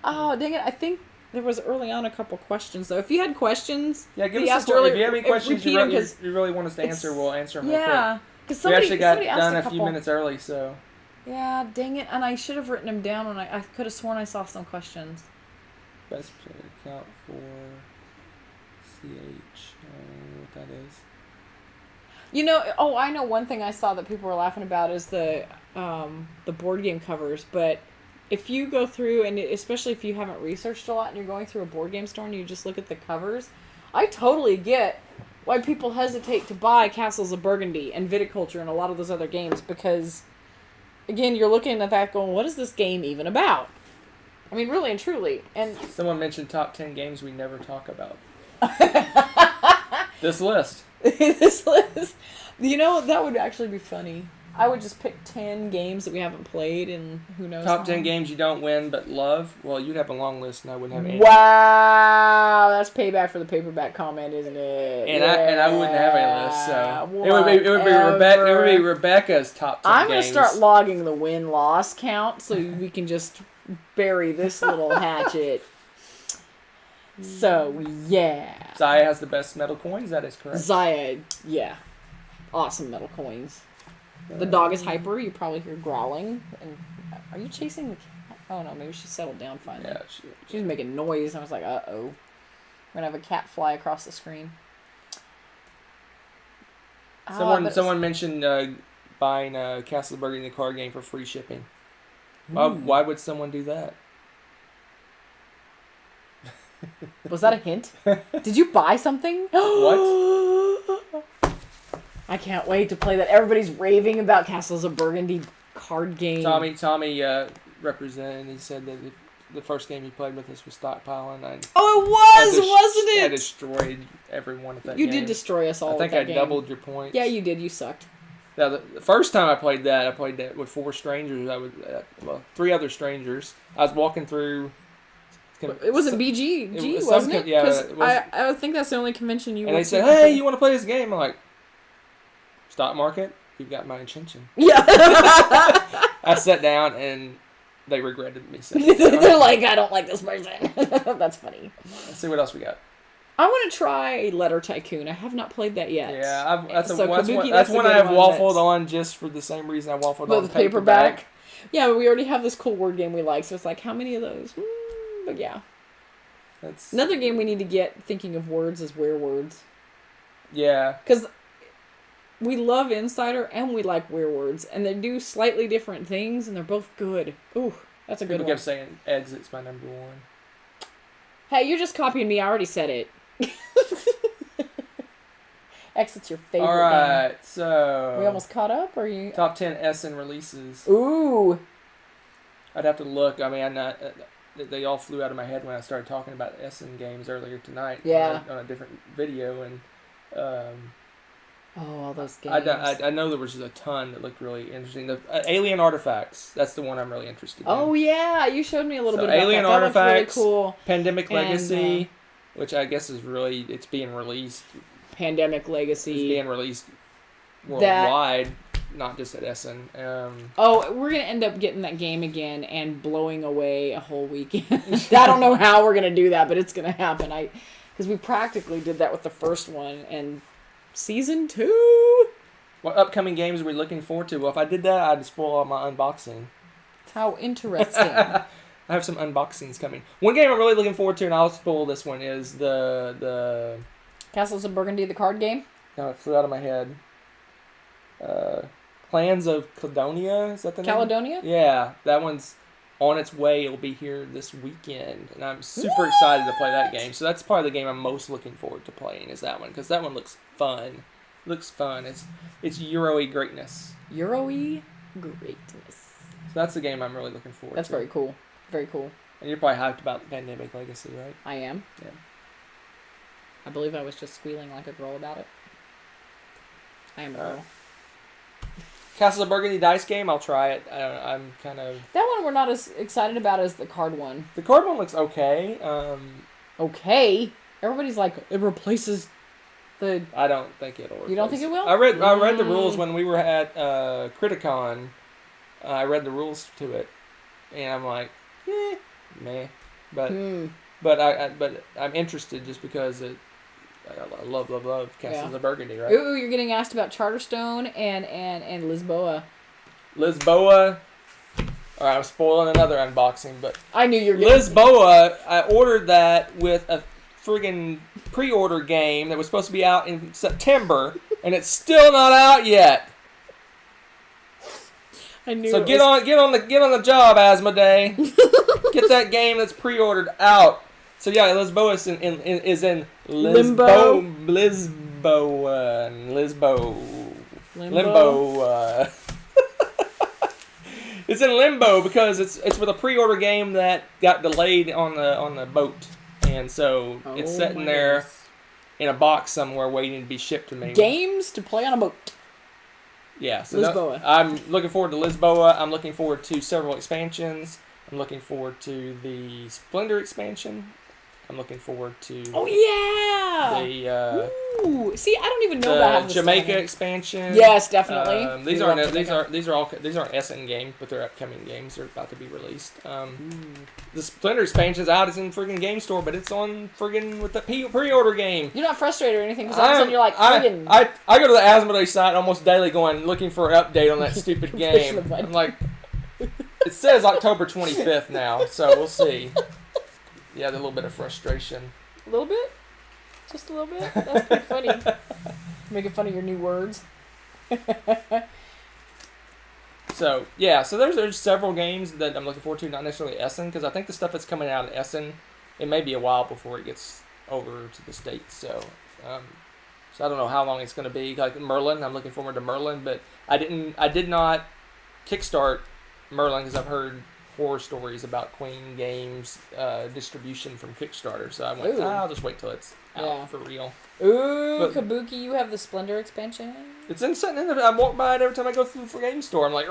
[SPEAKER 1] Oh, dang it. I think there was early on a couple questions, though. If you had questions,
[SPEAKER 2] Yeah, give
[SPEAKER 1] he
[SPEAKER 2] us
[SPEAKER 1] asked
[SPEAKER 2] some, if
[SPEAKER 1] earlier,
[SPEAKER 2] you have any questions
[SPEAKER 1] repeat
[SPEAKER 2] you
[SPEAKER 1] them,
[SPEAKER 2] really,
[SPEAKER 1] 'cause
[SPEAKER 2] you really want us to
[SPEAKER 1] it's-
[SPEAKER 2] answer, we'll answer them real quick.
[SPEAKER 1] yeah. Because
[SPEAKER 2] We
[SPEAKER 1] somebody,
[SPEAKER 2] actually got
[SPEAKER 1] somebody asked
[SPEAKER 2] done
[SPEAKER 1] a
[SPEAKER 2] a
[SPEAKER 1] couple.
[SPEAKER 2] few minutes early, so.
[SPEAKER 1] Yeah, dang it. And I should have written them down when I could have sworn I saw some questions.
[SPEAKER 2] Best player count for CH. I don't know what that is.
[SPEAKER 1] You know, oh, I know one thing I saw that people were laughing about is the board game covers. But if you go through, and especially if you haven't researched a lot and you're going through a board game store and you just look at the covers, I totally get why people hesitate to buy Castles of Burgundy and Viticulture and a lot of those other games because, again, you're looking at that going, what is this game even about? I mean, really and truly. And
[SPEAKER 2] Someone mentioned top 10 games we never talk about. This list.
[SPEAKER 1] this list, you know, that would actually be funny. I would just pick 10 games that we haven't played and who knows.
[SPEAKER 2] Top
[SPEAKER 1] how
[SPEAKER 2] 10
[SPEAKER 1] long.
[SPEAKER 2] games you don't win but love. Well, you'd have a long list and I wouldn't have any.
[SPEAKER 1] Wow, that's payback for the paperback comment, isn't it?
[SPEAKER 2] And I wouldn't have a list, so
[SPEAKER 1] Yeah,
[SPEAKER 2] it would be Rebecca's top 10
[SPEAKER 1] I'm
[SPEAKER 2] games.
[SPEAKER 1] gonna start logging the win-loss count so we can just bury this little hatchet. So yeah,
[SPEAKER 2] Zaya has the best metal coins. That is correct.
[SPEAKER 1] Zaya, yeah, awesome metal coins. The dog is hyper. You probably hear growling. And are you chasing the cat? Oh no, maybe she settled down finally.
[SPEAKER 2] Yeah,
[SPEAKER 1] She was making noise. And I was like, uh-oh. We're gonna have a cat fly across the screen.
[SPEAKER 2] Someone mentioned buying Castle Burgundy, the card game, for free shipping. Why would someone do that?
[SPEAKER 1] Was that a hint? Did you buy something?
[SPEAKER 2] What?
[SPEAKER 1] I can't wait to play that. Everybody's raving about Castles of Burgundy card game.
[SPEAKER 2] Tommy represented. He said that the first game he played with us was Stockpile, and
[SPEAKER 1] Oh, it was, wasn't
[SPEAKER 2] I
[SPEAKER 1] it?
[SPEAKER 2] destroyed everyone at that
[SPEAKER 1] You
[SPEAKER 2] game.
[SPEAKER 1] did destroy us all.
[SPEAKER 2] I think
[SPEAKER 1] with that
[SPEAKER 2] I
[SPEAKER 1] game.
[SPEAKER 2] doubled your points.
[SPEAKER 1] Yeah, you did. You sucked.
[SPEAKER 2] Now, the first time I played that with 4 strangers. I was 3 other strangers. I was walking through.
[SPEAKER 1] It wasn't BG,
[SPEAKER 2] it was
[SPEAKER 1] wasn't
[SPEAKER 2] some-
[SPEAKER 1] it?
[SPEAKER 2] yeah,
[SPEAKER 1] 'Cause
[SPEAKER 2] it was-
[SPEAKER 1] I think that's the only convention you.
[SPEAKER 2] And they
[SPEAKER 1] went
[SPEAKER 2] said,
[SPEAKER 1] to.
[SPEAKER 2] "Hey, you want to play this game?" I'm like, "Stock market, you've got my attention."
[SPEAKER 1] Yeah.
[SPEAKER 2] I sat down and they regretted me saying
[SPEAKER 1] They're like, I don't like this person. That's funny.
[SPEAKER 2] Let's see what else we got.
[SPEAKER 1] I want to try Letter Tycoon. I have not played that yet.
[SPEAKER 2] Yeah, that's
[SPEAKER 1] Kabuki,
[SPEAKER 2] one
[SPEAKER 1] a
[SPEAKER 2] I
[SPEAKER 1] good
[SPEAKER 2] have
[SPEAKER 1] one,
[SPEAKER 2] waffled on just for the same reason I waffled
[SPEAKER 1] But
[SPEAKER 2] on
[SPEAKER 1] the paperback. Yeah, but we already have this cool word game we like, so it's like, how many of those? But yeah.
[SPEAKER 2] That's,
[SPEAKER 1] Another game we need to get, thinking of words, is Werewords.
[SPEAKER 2] yeah.
[SPEAKER 1] Because we love Insider and we like Weirwords, and they do slightly different things, and they're both good. Ooh, that's a good
[SPEAKER 2] People
[SPEAKER 1] one.
[SPEAKER 2] kept saying Exit's my number one.
[SPEAKER 1] Hey, you're just copying me. I already said it. Exit's your favorite
[SPEAKER 2] All
[SPEAKER 1] game.
[SPEAKER 2] right, so
[SPEAKER 1] We almost caught up, or you?
[SPEAKER 2] top 10 Essen releases.
[SPEAKER 1] Ooh.
[SPEAKER 2] I'd have to look. I mean, they all flew out of my head when I started talking about Essen games earlier tonight.
[SPEAKER 1] Yeah.
[SPEAKER 2] On a different video, and
[SPEAKER 1] Oh, all those games.
[SPEAKER 2] I know there was just a ton that looked really interesting. The Alien Artifacts. That's the one I'm really interested in.
[SPEAKER 1] Oh yeah, you showed me a little
[SPEAKER 2] So
[SPEAKER 1] bit about
[SPEAKER 2] Alien
[SPEAKER 1] that. That looked
[SPEAKER 2] Artifacts,
[SPEAKER 1] really cool.
[SPEAKER 2] Pandemic
[SPEAKER 1] And,
[SPEAKER 2] Legacy, which I guess is really it's being released.
[SPEAKER 1] Pandemic
[SPEAKER 2] It's
[SPEAKER 1] Legacy.
[SPEAKER 2] being released worldwide, not just at Essen.
[SPEAKER 1] Oh, we're gonna end up getting that game again and blowing away a whole weekend. I don't know how we're gonna do that, but it's gonna happen. Because we practically did that with the first one, and season 2.
[SPEAKER 2] What upcoming games are we looking forward to? Well, if I did that, I'd spoil all my unboxing.
[SPEAKER 1] How interesting.
[SPEAKER 2] I have some unboxings coming. One game I'm really looking forward to, and I'll spoil this one, is the
[SPEAKER 1] Castles of Burgundy, the card game.
[SPEAKER 2] no, it flew out of my head. Clans of Caledonia, is that the name?
[SPEAKER 1] Caledonia?
[SPEAKER 2] Yeah, that one's on its way. It'll be here this weekend, and I'm super excited to play that game. So that's probably the game I'm most looking forward to playing, is that one, because that one looks fun. Looks fun. It's Euro-y greatness.
[SPEAKER 1] Euro-y greatness.
[SPEAKER 2] So that's the game I'm really looking forward
[SPEAKER 1] That's
[SPEAKER 2] to.
[SPEAKER 1] very cool. Very cool.
[SPEAKER 2] And you're probably hyped about Pandemic Legacy, right?
[SPEAKER 1] I am.
[SPEAKER 2] Yeah.
[SPEAKER 1] I believe I was just squealing like a girl about it. I am a girl.
[SPEAKER 2] Castles of Burgundy dice game, I'll try it. I'm kind of...
[SPEAKER 1] That one we're not as excited about as the card one.
[SPEAKER 2] The card one looks okay.
[SPEAKER 1] Okay. Everybody's like, it replaces the...
[SPEAKER 2] I don't think it'll replace.
[SPEAKER 1] You don't think it will?
[SPEAKER 2] I read the rules when we were at Criticon. I read the rules to it, and I'm like, meh. But I'm interested just because I love Castles of Burgundy, right?
[SPEAKER 1] Ooh, you're getting asked about Charterstone and Lisboa.
[SPEAKER 2] Lisboa. All right, I'm spoiling another unboxing, but
[SPEAKER 1] I knew you were getting...
[SPEAKER 2] Lisboa, I ordered that with a friggin' pre-order game that was supposed to be out in September, and it's still not out yet.
[SPEAKER 1] I knew.
[SPEAKER 2] So get on the job, Asmodee. Get that game that's pre-ordered out. So yeah, Lisboa is in
[SPEAKER 1] Limbo?
[SPEAKER 2] Limbo. It's in limbo because it's with a pre-order game that got delayed on the boat, and so it's sitting there in a box somewhere waiting to be shipped to me.
[SPEAKER 1] Games to play on a boat.
[SPEAKER 2] Yeah, so
[SPEAKER 1] Lisboa.
[SPEAKER 2] I'm looking forward to Lisboa. I'm looking forward to several expansions. I'm looking forward to the Splendor expansion. I'm looking forward to
[SPEAKER 1] Oh yeah.
[SPEAKER 2] the
[SPEAKER 1] Ooh, see, I don't even know about half
[SPEAKER 2] the
[SPEAKER 1] this
[SPEAKER 2] Jamaica
[SPEAKER 1] stuff.
[SPEAKER 2] expansion.
[SPEAKER 1] Yes, definitely.
[SPEAKER 2] These
[SPEAKER 1] We
[SPEAKER 2] aren't
[SPEAKER 1] love Jamaica.
[SPEAKER 2] these aren't Essen games, but they're upcoming games. They're about to be released. The Splendor expansion's out. It's in friggin' Game Store, but it's on friggin' with the pre-order game.
[SPEAKER 1] You're not frustrated or anything because all of a sudden you're like, friggin'.
[SPEAKER 2] I go to the Asmodee site almost daily, looking for an update on that stupid
[SPEAKER 1] Pushing
[SPEAKER 2] game.
[SPEAKER 1] the button.
[SPEAKER 2] I'm like, it says October 25th now, so we'll see. Yeah, a little bit of frustration.
[SPEAKER 1] A little bit? Just a little bit? That's pretty funny. Making fun of your new words.
[SPEAKER 2] So yeah, so there's several games that I'm looking forward to, not necessarily Essen, because I think the stuff that's coming out of Essen, it may be a while before it gets over to the States. So I don't know how long it's going to be. Like Merlin, I'm looking forward to Merlin, but I did not kickstart Merlin because I've heard horror stories about Queen Games distribution from Kickstarter. So I went, I'll just wait till it's out for real.
[SPEAKER 1] Ooh,
[SPEAKER 2] But-
[SPEAKER 1] Kabuki, you have the Splendor expansion?
[SPEAKER 2] It's sitting in there. I walk by it every time I go through the game store. I'm like,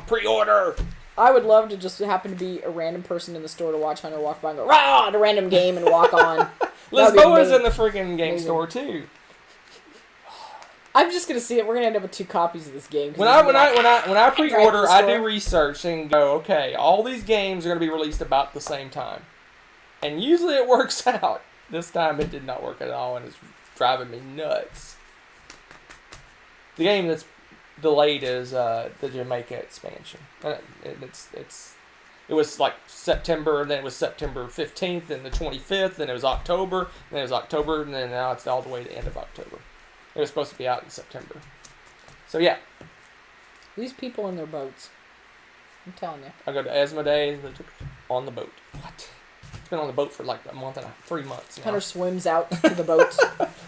[SPEAKER 2] pre-order.
[SPEAKER 1] I would love to just happen to be a random person in the store to watch Hunter walk by and go, rah, at a random game and walk on. That'd be
[SPEAKER 2] Lisboa's
[SPEAKER 1] amazing.
[SPEAKER 2] in the freaking game
[SPEAKER 1] Amazing.
[SPEAKER 2] store too.
[SPEAKER 1] I'm just gonna see it. We're gonna end up with 2 copies of this game. 'cause
[SPEAKER 2] When
[SPEAKER 1] it's
[SPEAKER 2] I
[SPEAKER 1] gonna be like,
[SPEAKER 2] pre-order,
[SPEAKER 1] the
[SPEAKER 2] I
[SPEAKER 1] store.
[SPEAKER 2] do research and go, okay, all these games are going to be released about the same time, and usually it works out. This time it did not work at all, and it's driving me nuts. The game that's delayed is the Jamaica expansion. It was like September, then it was September 15th, and the 25th, then it was October, then it was October, and then now it's all the way to the end of October. It was supposed to be out in September. So yeah,
[SPEAKER 1] These people in their boats. I'm telling you.
[SPEAKER 2] I go to Asmodee on the boat. What? It's been on the boat for like a month and 3 months now.
[SPEAKER 1] Hunter swims out to the boat.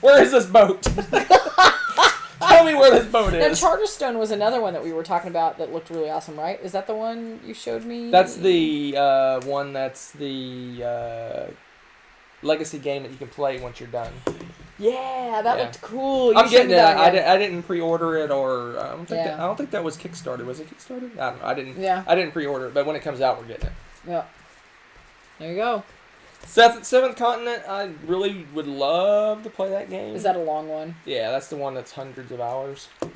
[SPEAKER 2] Where is this boat? Tell me where this boat
[SPEAKER 1] Now,
[SPEAKER 2] is.
[SPEAKER 1] Charterstone was another one that we were talking about that looked really awesome, right? Is that the one you showed me?
[SPEAKER 2] That's the one that's the legacy game that you can play once you're done.
[SPEAKER 1] Yeah, that
[SPEAKER 2] Yeah.
[SPEAKER 1] looked cool. You
[SPEAKER 2] I'm
[SPEAKER 1] showed
[SPEAKER 2] getting
[SPEAKER 1] me
[SPEAKER 2] it.
[SPEAKER 1] that,
[SPEAKER 2] I didn't pre-order it, or I don't think
[SPEAKER 1] Yeah.
[SPEAKER 2] I don't think that was Kickstarter. Was it Kickstarter? I don't know.
[SPEAKER 1] Yeah.
[SPEAKER 2] I didn't pre-order it, but when it comes out, we're getting it.
[SPEAKER 1] Yeah. There you go.
[SPEAKER 2] Seventh Continent. I really would love to play that game.
[SPEAKER 1] Is that a long one?
[SPEAKER 2] Yeah, that's the one that's hundreds of hours.
[SPEAKER 1] Oh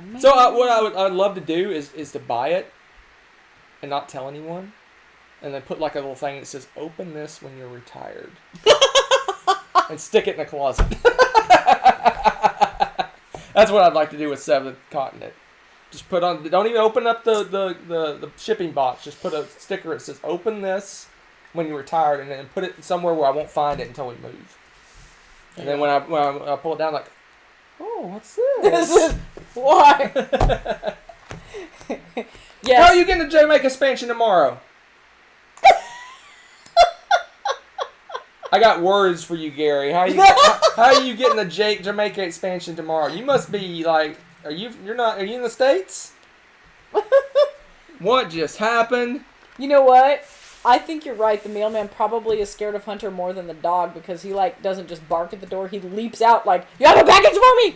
[SPEAKER 1] man.
[SPEAKER 2] So what I'd love to do is to buy it and not tell anyone, and then put like a little thing that says "Open this when you're retired," and stick it in a closet. That's what I'd like to do with Seventh Continent. Just put on. Don't even open up the shipping box. Just put a sticker that says "Open this when you're retired," and then put it somewhere where I won't find it until we move. And then when I pull it down, like, oh, what's this?
[SPEAKER 1] Why? Yes.
[SPEAKER 2] How are you getting the Jamaica expansion tomorrow? I got words for you, Gary. How are you getting the Jamaica expansion tomorrow? You must be like, are you in the States? What just happened?
[SPEAKER 1] You know what? I think you're right. The mailman probably is scared of Hunter more than the dog because he like doesn't just bark at the door. He leaps out like, "You have a package for me!"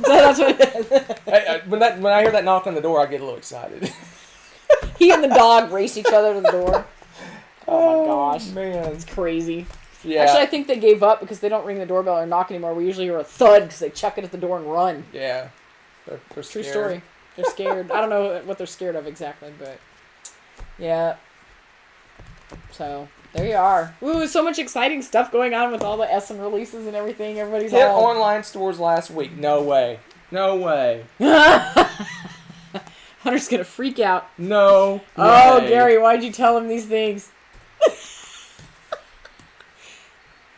[SPEAKER 1] So that's what it is.
[SPEAKER 2] When I hear that knock on the door, I get a little excited.
[SPEAKER 1] He and the dog race each other to the door. Oh my gosh.
[SPEAKER 2] Man.
[SPEAKER 1] It's crazy.
[SPEAKER 2] Yeah.
[SPEAKER 1] Actually, I think they gave up because they don't ring the doorbell or knock anymore. We usually hear a thud because they chuck it at the door and run.
[SPEAKER 2] Yeah. They're
[SPEAKER 1] True
[SPEAKER 2] scared.
[SPEAKER 1] story. They're scared. I don't know what they're scared of exactly, but yeah. So there you are. Ooh, so much exciting stuff going on with all the Essen releases and everything. Everybody's
[SPEAKER 2] Hit
[SPEAKER 1] all
[SPEAKER 2] online stores last week. No way. No way.
[SPEAKER 1] Hunter's gonna freak out.
[SPEAKER 2] No
[SPEAKER 1] Oh,
[SPEAKER 2] way.
[SPEAKER 1] Gary, why'd you tell him these things?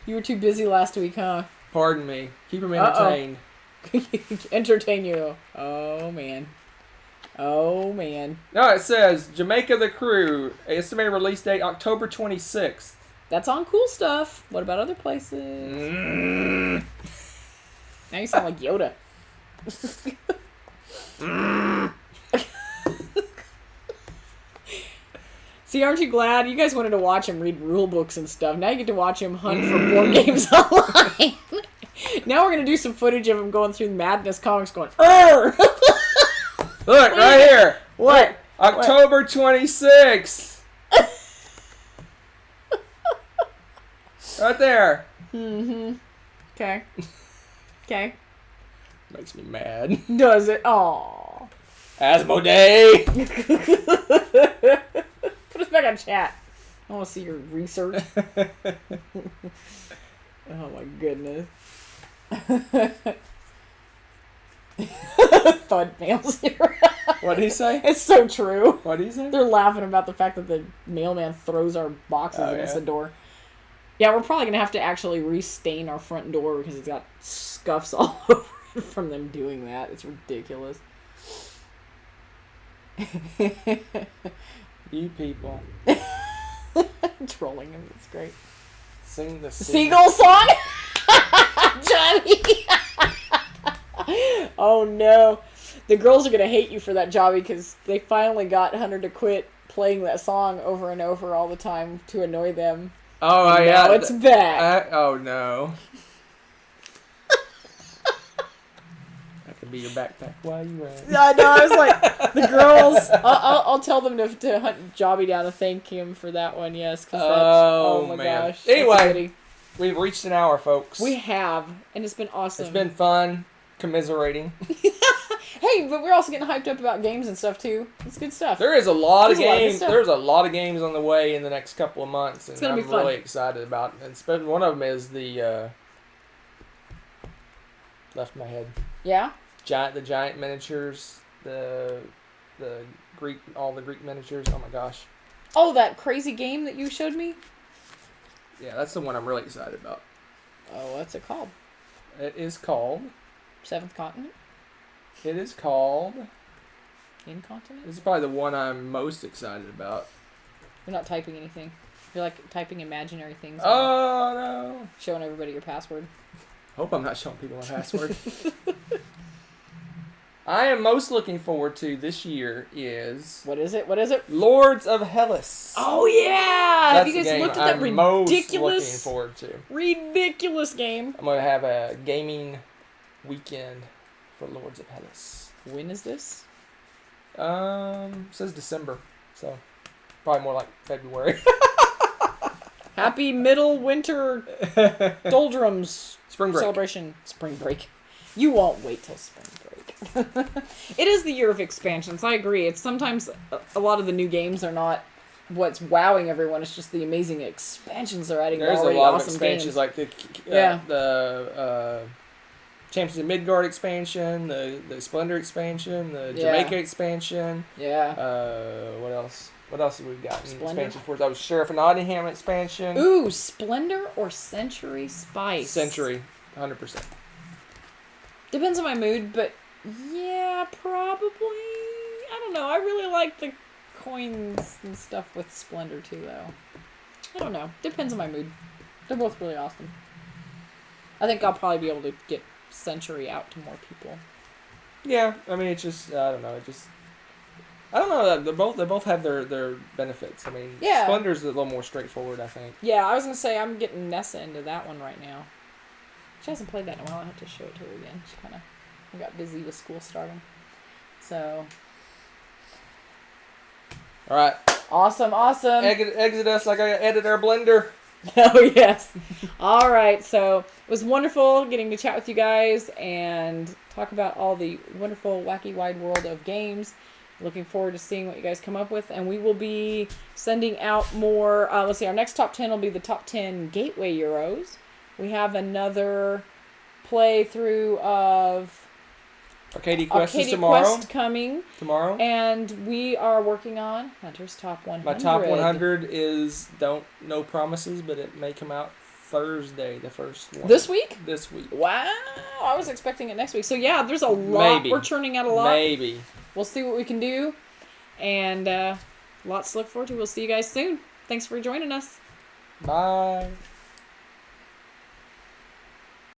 [SPEAKER 1] You were too busy last week, huh?
[SPEAKER 2] Pardon me. Keep him
[SPEAKER 1] Uh-oh.
[SPEAKER 2] entertained.
[SPEAKER 1] Entertain you. Oh man. Oh man.
[SPEAKER 2] No, it says Jamaica the Crew, estimated release date October 26th.
[SPEAKER 1] That's on Cool Stuff. What about other places? Now you sound like Yoda. See, aren't you glad? You guys wanted to watch him read rule books and stuff. Now you get to watch him hunt for board games online. Now we're going to do some footage of him going through Madness Comics going, "Arr!"
[SPEAKER 2] Look, right here.
[SPEAKER 1] What?
[SPEAKER 2] October 26th. Right there.
[SPEAKER 1] Mm-hmm. Okay. Okay.
[SPEAKER 2] Makes me mad.
[SPEAKER 1] Does it? Aww.
[SPEAKER 2] Asmodee.
[SPEAKER 1] Put us back on chat. I want to see your research. Oh my goodness. Thud mails here.
[SPEAKER 2] What did he say?
[SPEAKER 1] It's so true.
[SPEAKER 2] What did he say?
[SPEAKER 1] They're laughing about the fact that the mailman throws our boxes against the door. Yeah, we're probably going to have to actually restain our front door because it's got scuffs all over it from them doing that. It's ridiculous.
[SPEAKER 2] You people.
[SPEAKER 1] Trolling him. It's great.
[SPEAKER 2] Sing the
[SPEAKER 1] Seagull song? Johnny! Oh no. The girls are going to hate you for that, Jobby, because they finally got Hunter to quit playing that song over and over all the time to annoy them.
[SPEAKER 2] Oh,
[SPEAKER 1] And
[SPEAKER 2] yeah.
[SPEAKER 1] now it's back.
[SPEAKER 2] Oh, no. That could be your backpack while you ran.
[SPEAKER 1] I know, I was like, the girls, I'll tell them to hunt Jobby down to thank him for that one, yes. Cause that's,
[SPEAKER 2] Oh,
[SPEAKER 1] my
[SPEAKER 2] man.
[SPEAKER 1] gosh. that's a
[SPEAKER 2] Anyway,
[SPEAKER 1] goodie.
[SPEAKER 2] we've reached an hour, folks.
[SPEAKER 1] We have, and it's been awesome.
[SPEAKER 2] It's been fun commiserating.
[SPEAKER 1] Hey, but we're also getting hyped up about games and stuff, too. It's good stuff.
[SPEAKER 2] There is a lot of
[SPEAKER 1] There's a lot of good
[SPEAKER 2] games.
[SPEAKER 1] stuff.
[SPEAKER 2] There's a lot of games on the way in the next couple of months, and
[SPEAKER 1] gonna
[SPEAKER 2] I'm
[SPEAKER 1] be fun.
[SPEAKER 2] really excited about. And especially one of them is the left my head
[SPEAKER 1] Yeah?
[SPEAKER 2] the giant miniatures, the Greek, all the Greek miniatures. Oh my gosh,
[SPEAKER 1] Oh, that crazy game that you showed me?
[SPEAKER 2] yeah, that's the one I'm really excited about.
[SPEAKER 1] Oh, what's it called?
[SPEAKER 2] It is called
[SPEAKER 1] Seventh Continent?
[SPEAKER 2] It is called.
[SPEAKER 1] Incontinent?
[SPEAKER 2] This is probably the one I'm most excited about.
[SPEAKER 1] You're not typing anything. You're like typing imaginary things.
[SPEAKER 2] Oh no!
[SPEAKER 1] Showing everybody your password.
[SPEAKER 2] Hope I'm not showing people my password. I am most looking forward to this year is
[SPEAKER 1] What is it? What is it?
[SPEAKER 2] Lords of Hellas.
[SPEAKER 1] Oh yeah!
[SPEAKER 2] That's
[SPEAKER 1] Have you
[SPEAKER 2] the
[SPEAKER 1] guys
[SPEAKER 2] game
[SPEAKER 1] looked at that
[SPEAKER 2] I'm most looking
[SPEAKER 1] ridiculous,
[SPEAKER 2] forward to.
[SPEAKER 1] ridiculous game?
[SPEAKER 2] I'm gonna have a gaming weekend for Lords of Hellas.
[SPEAKER 1] When is this?
[SPEAKER 2] Says December, so probably more like February.
[SPEAKER 1] Happy middle winter doldrums
[SPEAKER 2] Spring break.
[SPEAKER 1] celebration. Spring break. You won't wait till spring break. It is the year of expansions. I agree. It's sometimes a lot of the new games are not what's wowing everyone. It's just the amazing expansions they're adding.
[SPEAKER 2] There's a
[SPEAKER 1] already
[SPEAKER 2] lot of
[SPEAKER 1] awesome
[SPEAKER 2] expansions
[SPEAKER 1] games.
[SPEAKER 2] like the Champions of Midgard expansion, the Splendor expansion, the
[SPEAKER 1] Yeah.
[SPEAKER 2] Jamaica expansion.
[SPEAKER 1] Yeah.
[SPEAKER 2] What else? What else have we got?
[SPEAKER 1] Splendor?
[SPEAKER 2] Expansion for that was Sheriff of Nottingham expansion.
[SPEAKER 1] Ooh, Splendor or Century Spice?
[SPEAKER 2] Century, 100%.
[SPEAKER 1] Depends on my mood, but yeah, probably. I don't know. I really like the coins and stuff with Splendor too, though. I don't know. Depends on my mood. They're both really awesome. I think I'll probably be able to get Century out to more people.
[SPEAKER 2] Yeah, I mean it's just I don't know. I don't know. They both have their benefits. I mean,
[SPEAKER 1] Yeah.
[SPEAKER 2] Splendor's a little more straightforward, I think.
[SPEAKER 1] Yeah, I was gonna say I'm getting Nessa into that one right now. She hasn't played that in a while. I have to show it to her again. She kind of got busy with school starting. So
[SPEAKER 2] All right,
[SPEAKER 1] awesome.
[SPEAKER 2] exit us like I edit our blender.
[SPEAKER 1] Oh, yes. All right. So it was wonderful getting to chat with you guys and talk about all the wonderful, wacky, wide world of games. Looking forward to seeing what you guys come up with. And we will be sending out more. Let's see. Our next top 10 will be the top 10 Gateway Euros. We have another playthrough of
[SPEAKER 2] Arcadia Quest is
[SPEAKER 1] Arcadia
[SPEAKER 2] tomorrow.
[SPEAKER 1] Quest coming.
[SPEAKER 2] Tomorrow.
[SPEAKER 1] And we are working on Hunter's Top 100.
[SPEAKER 2] My top 100 is no promises, but it may come out Thursday, the first one.
[SPEAKER 1] This week?
[SPEAKER 2] This week.
[SPEAKER 1] Wow. I was expecting it next week. So, yeah, there's a lot.
[SPEAKER 2] Maybe.
[SPEAKER 1] We're churning out a lot.
[SPEAKER 2] Maybe.
[SPEAKER 1] We'll see what we can do. And lots to look forward to. We'll see you guys soon. Thanks for joining us.
[SPEAKER 2] Bye.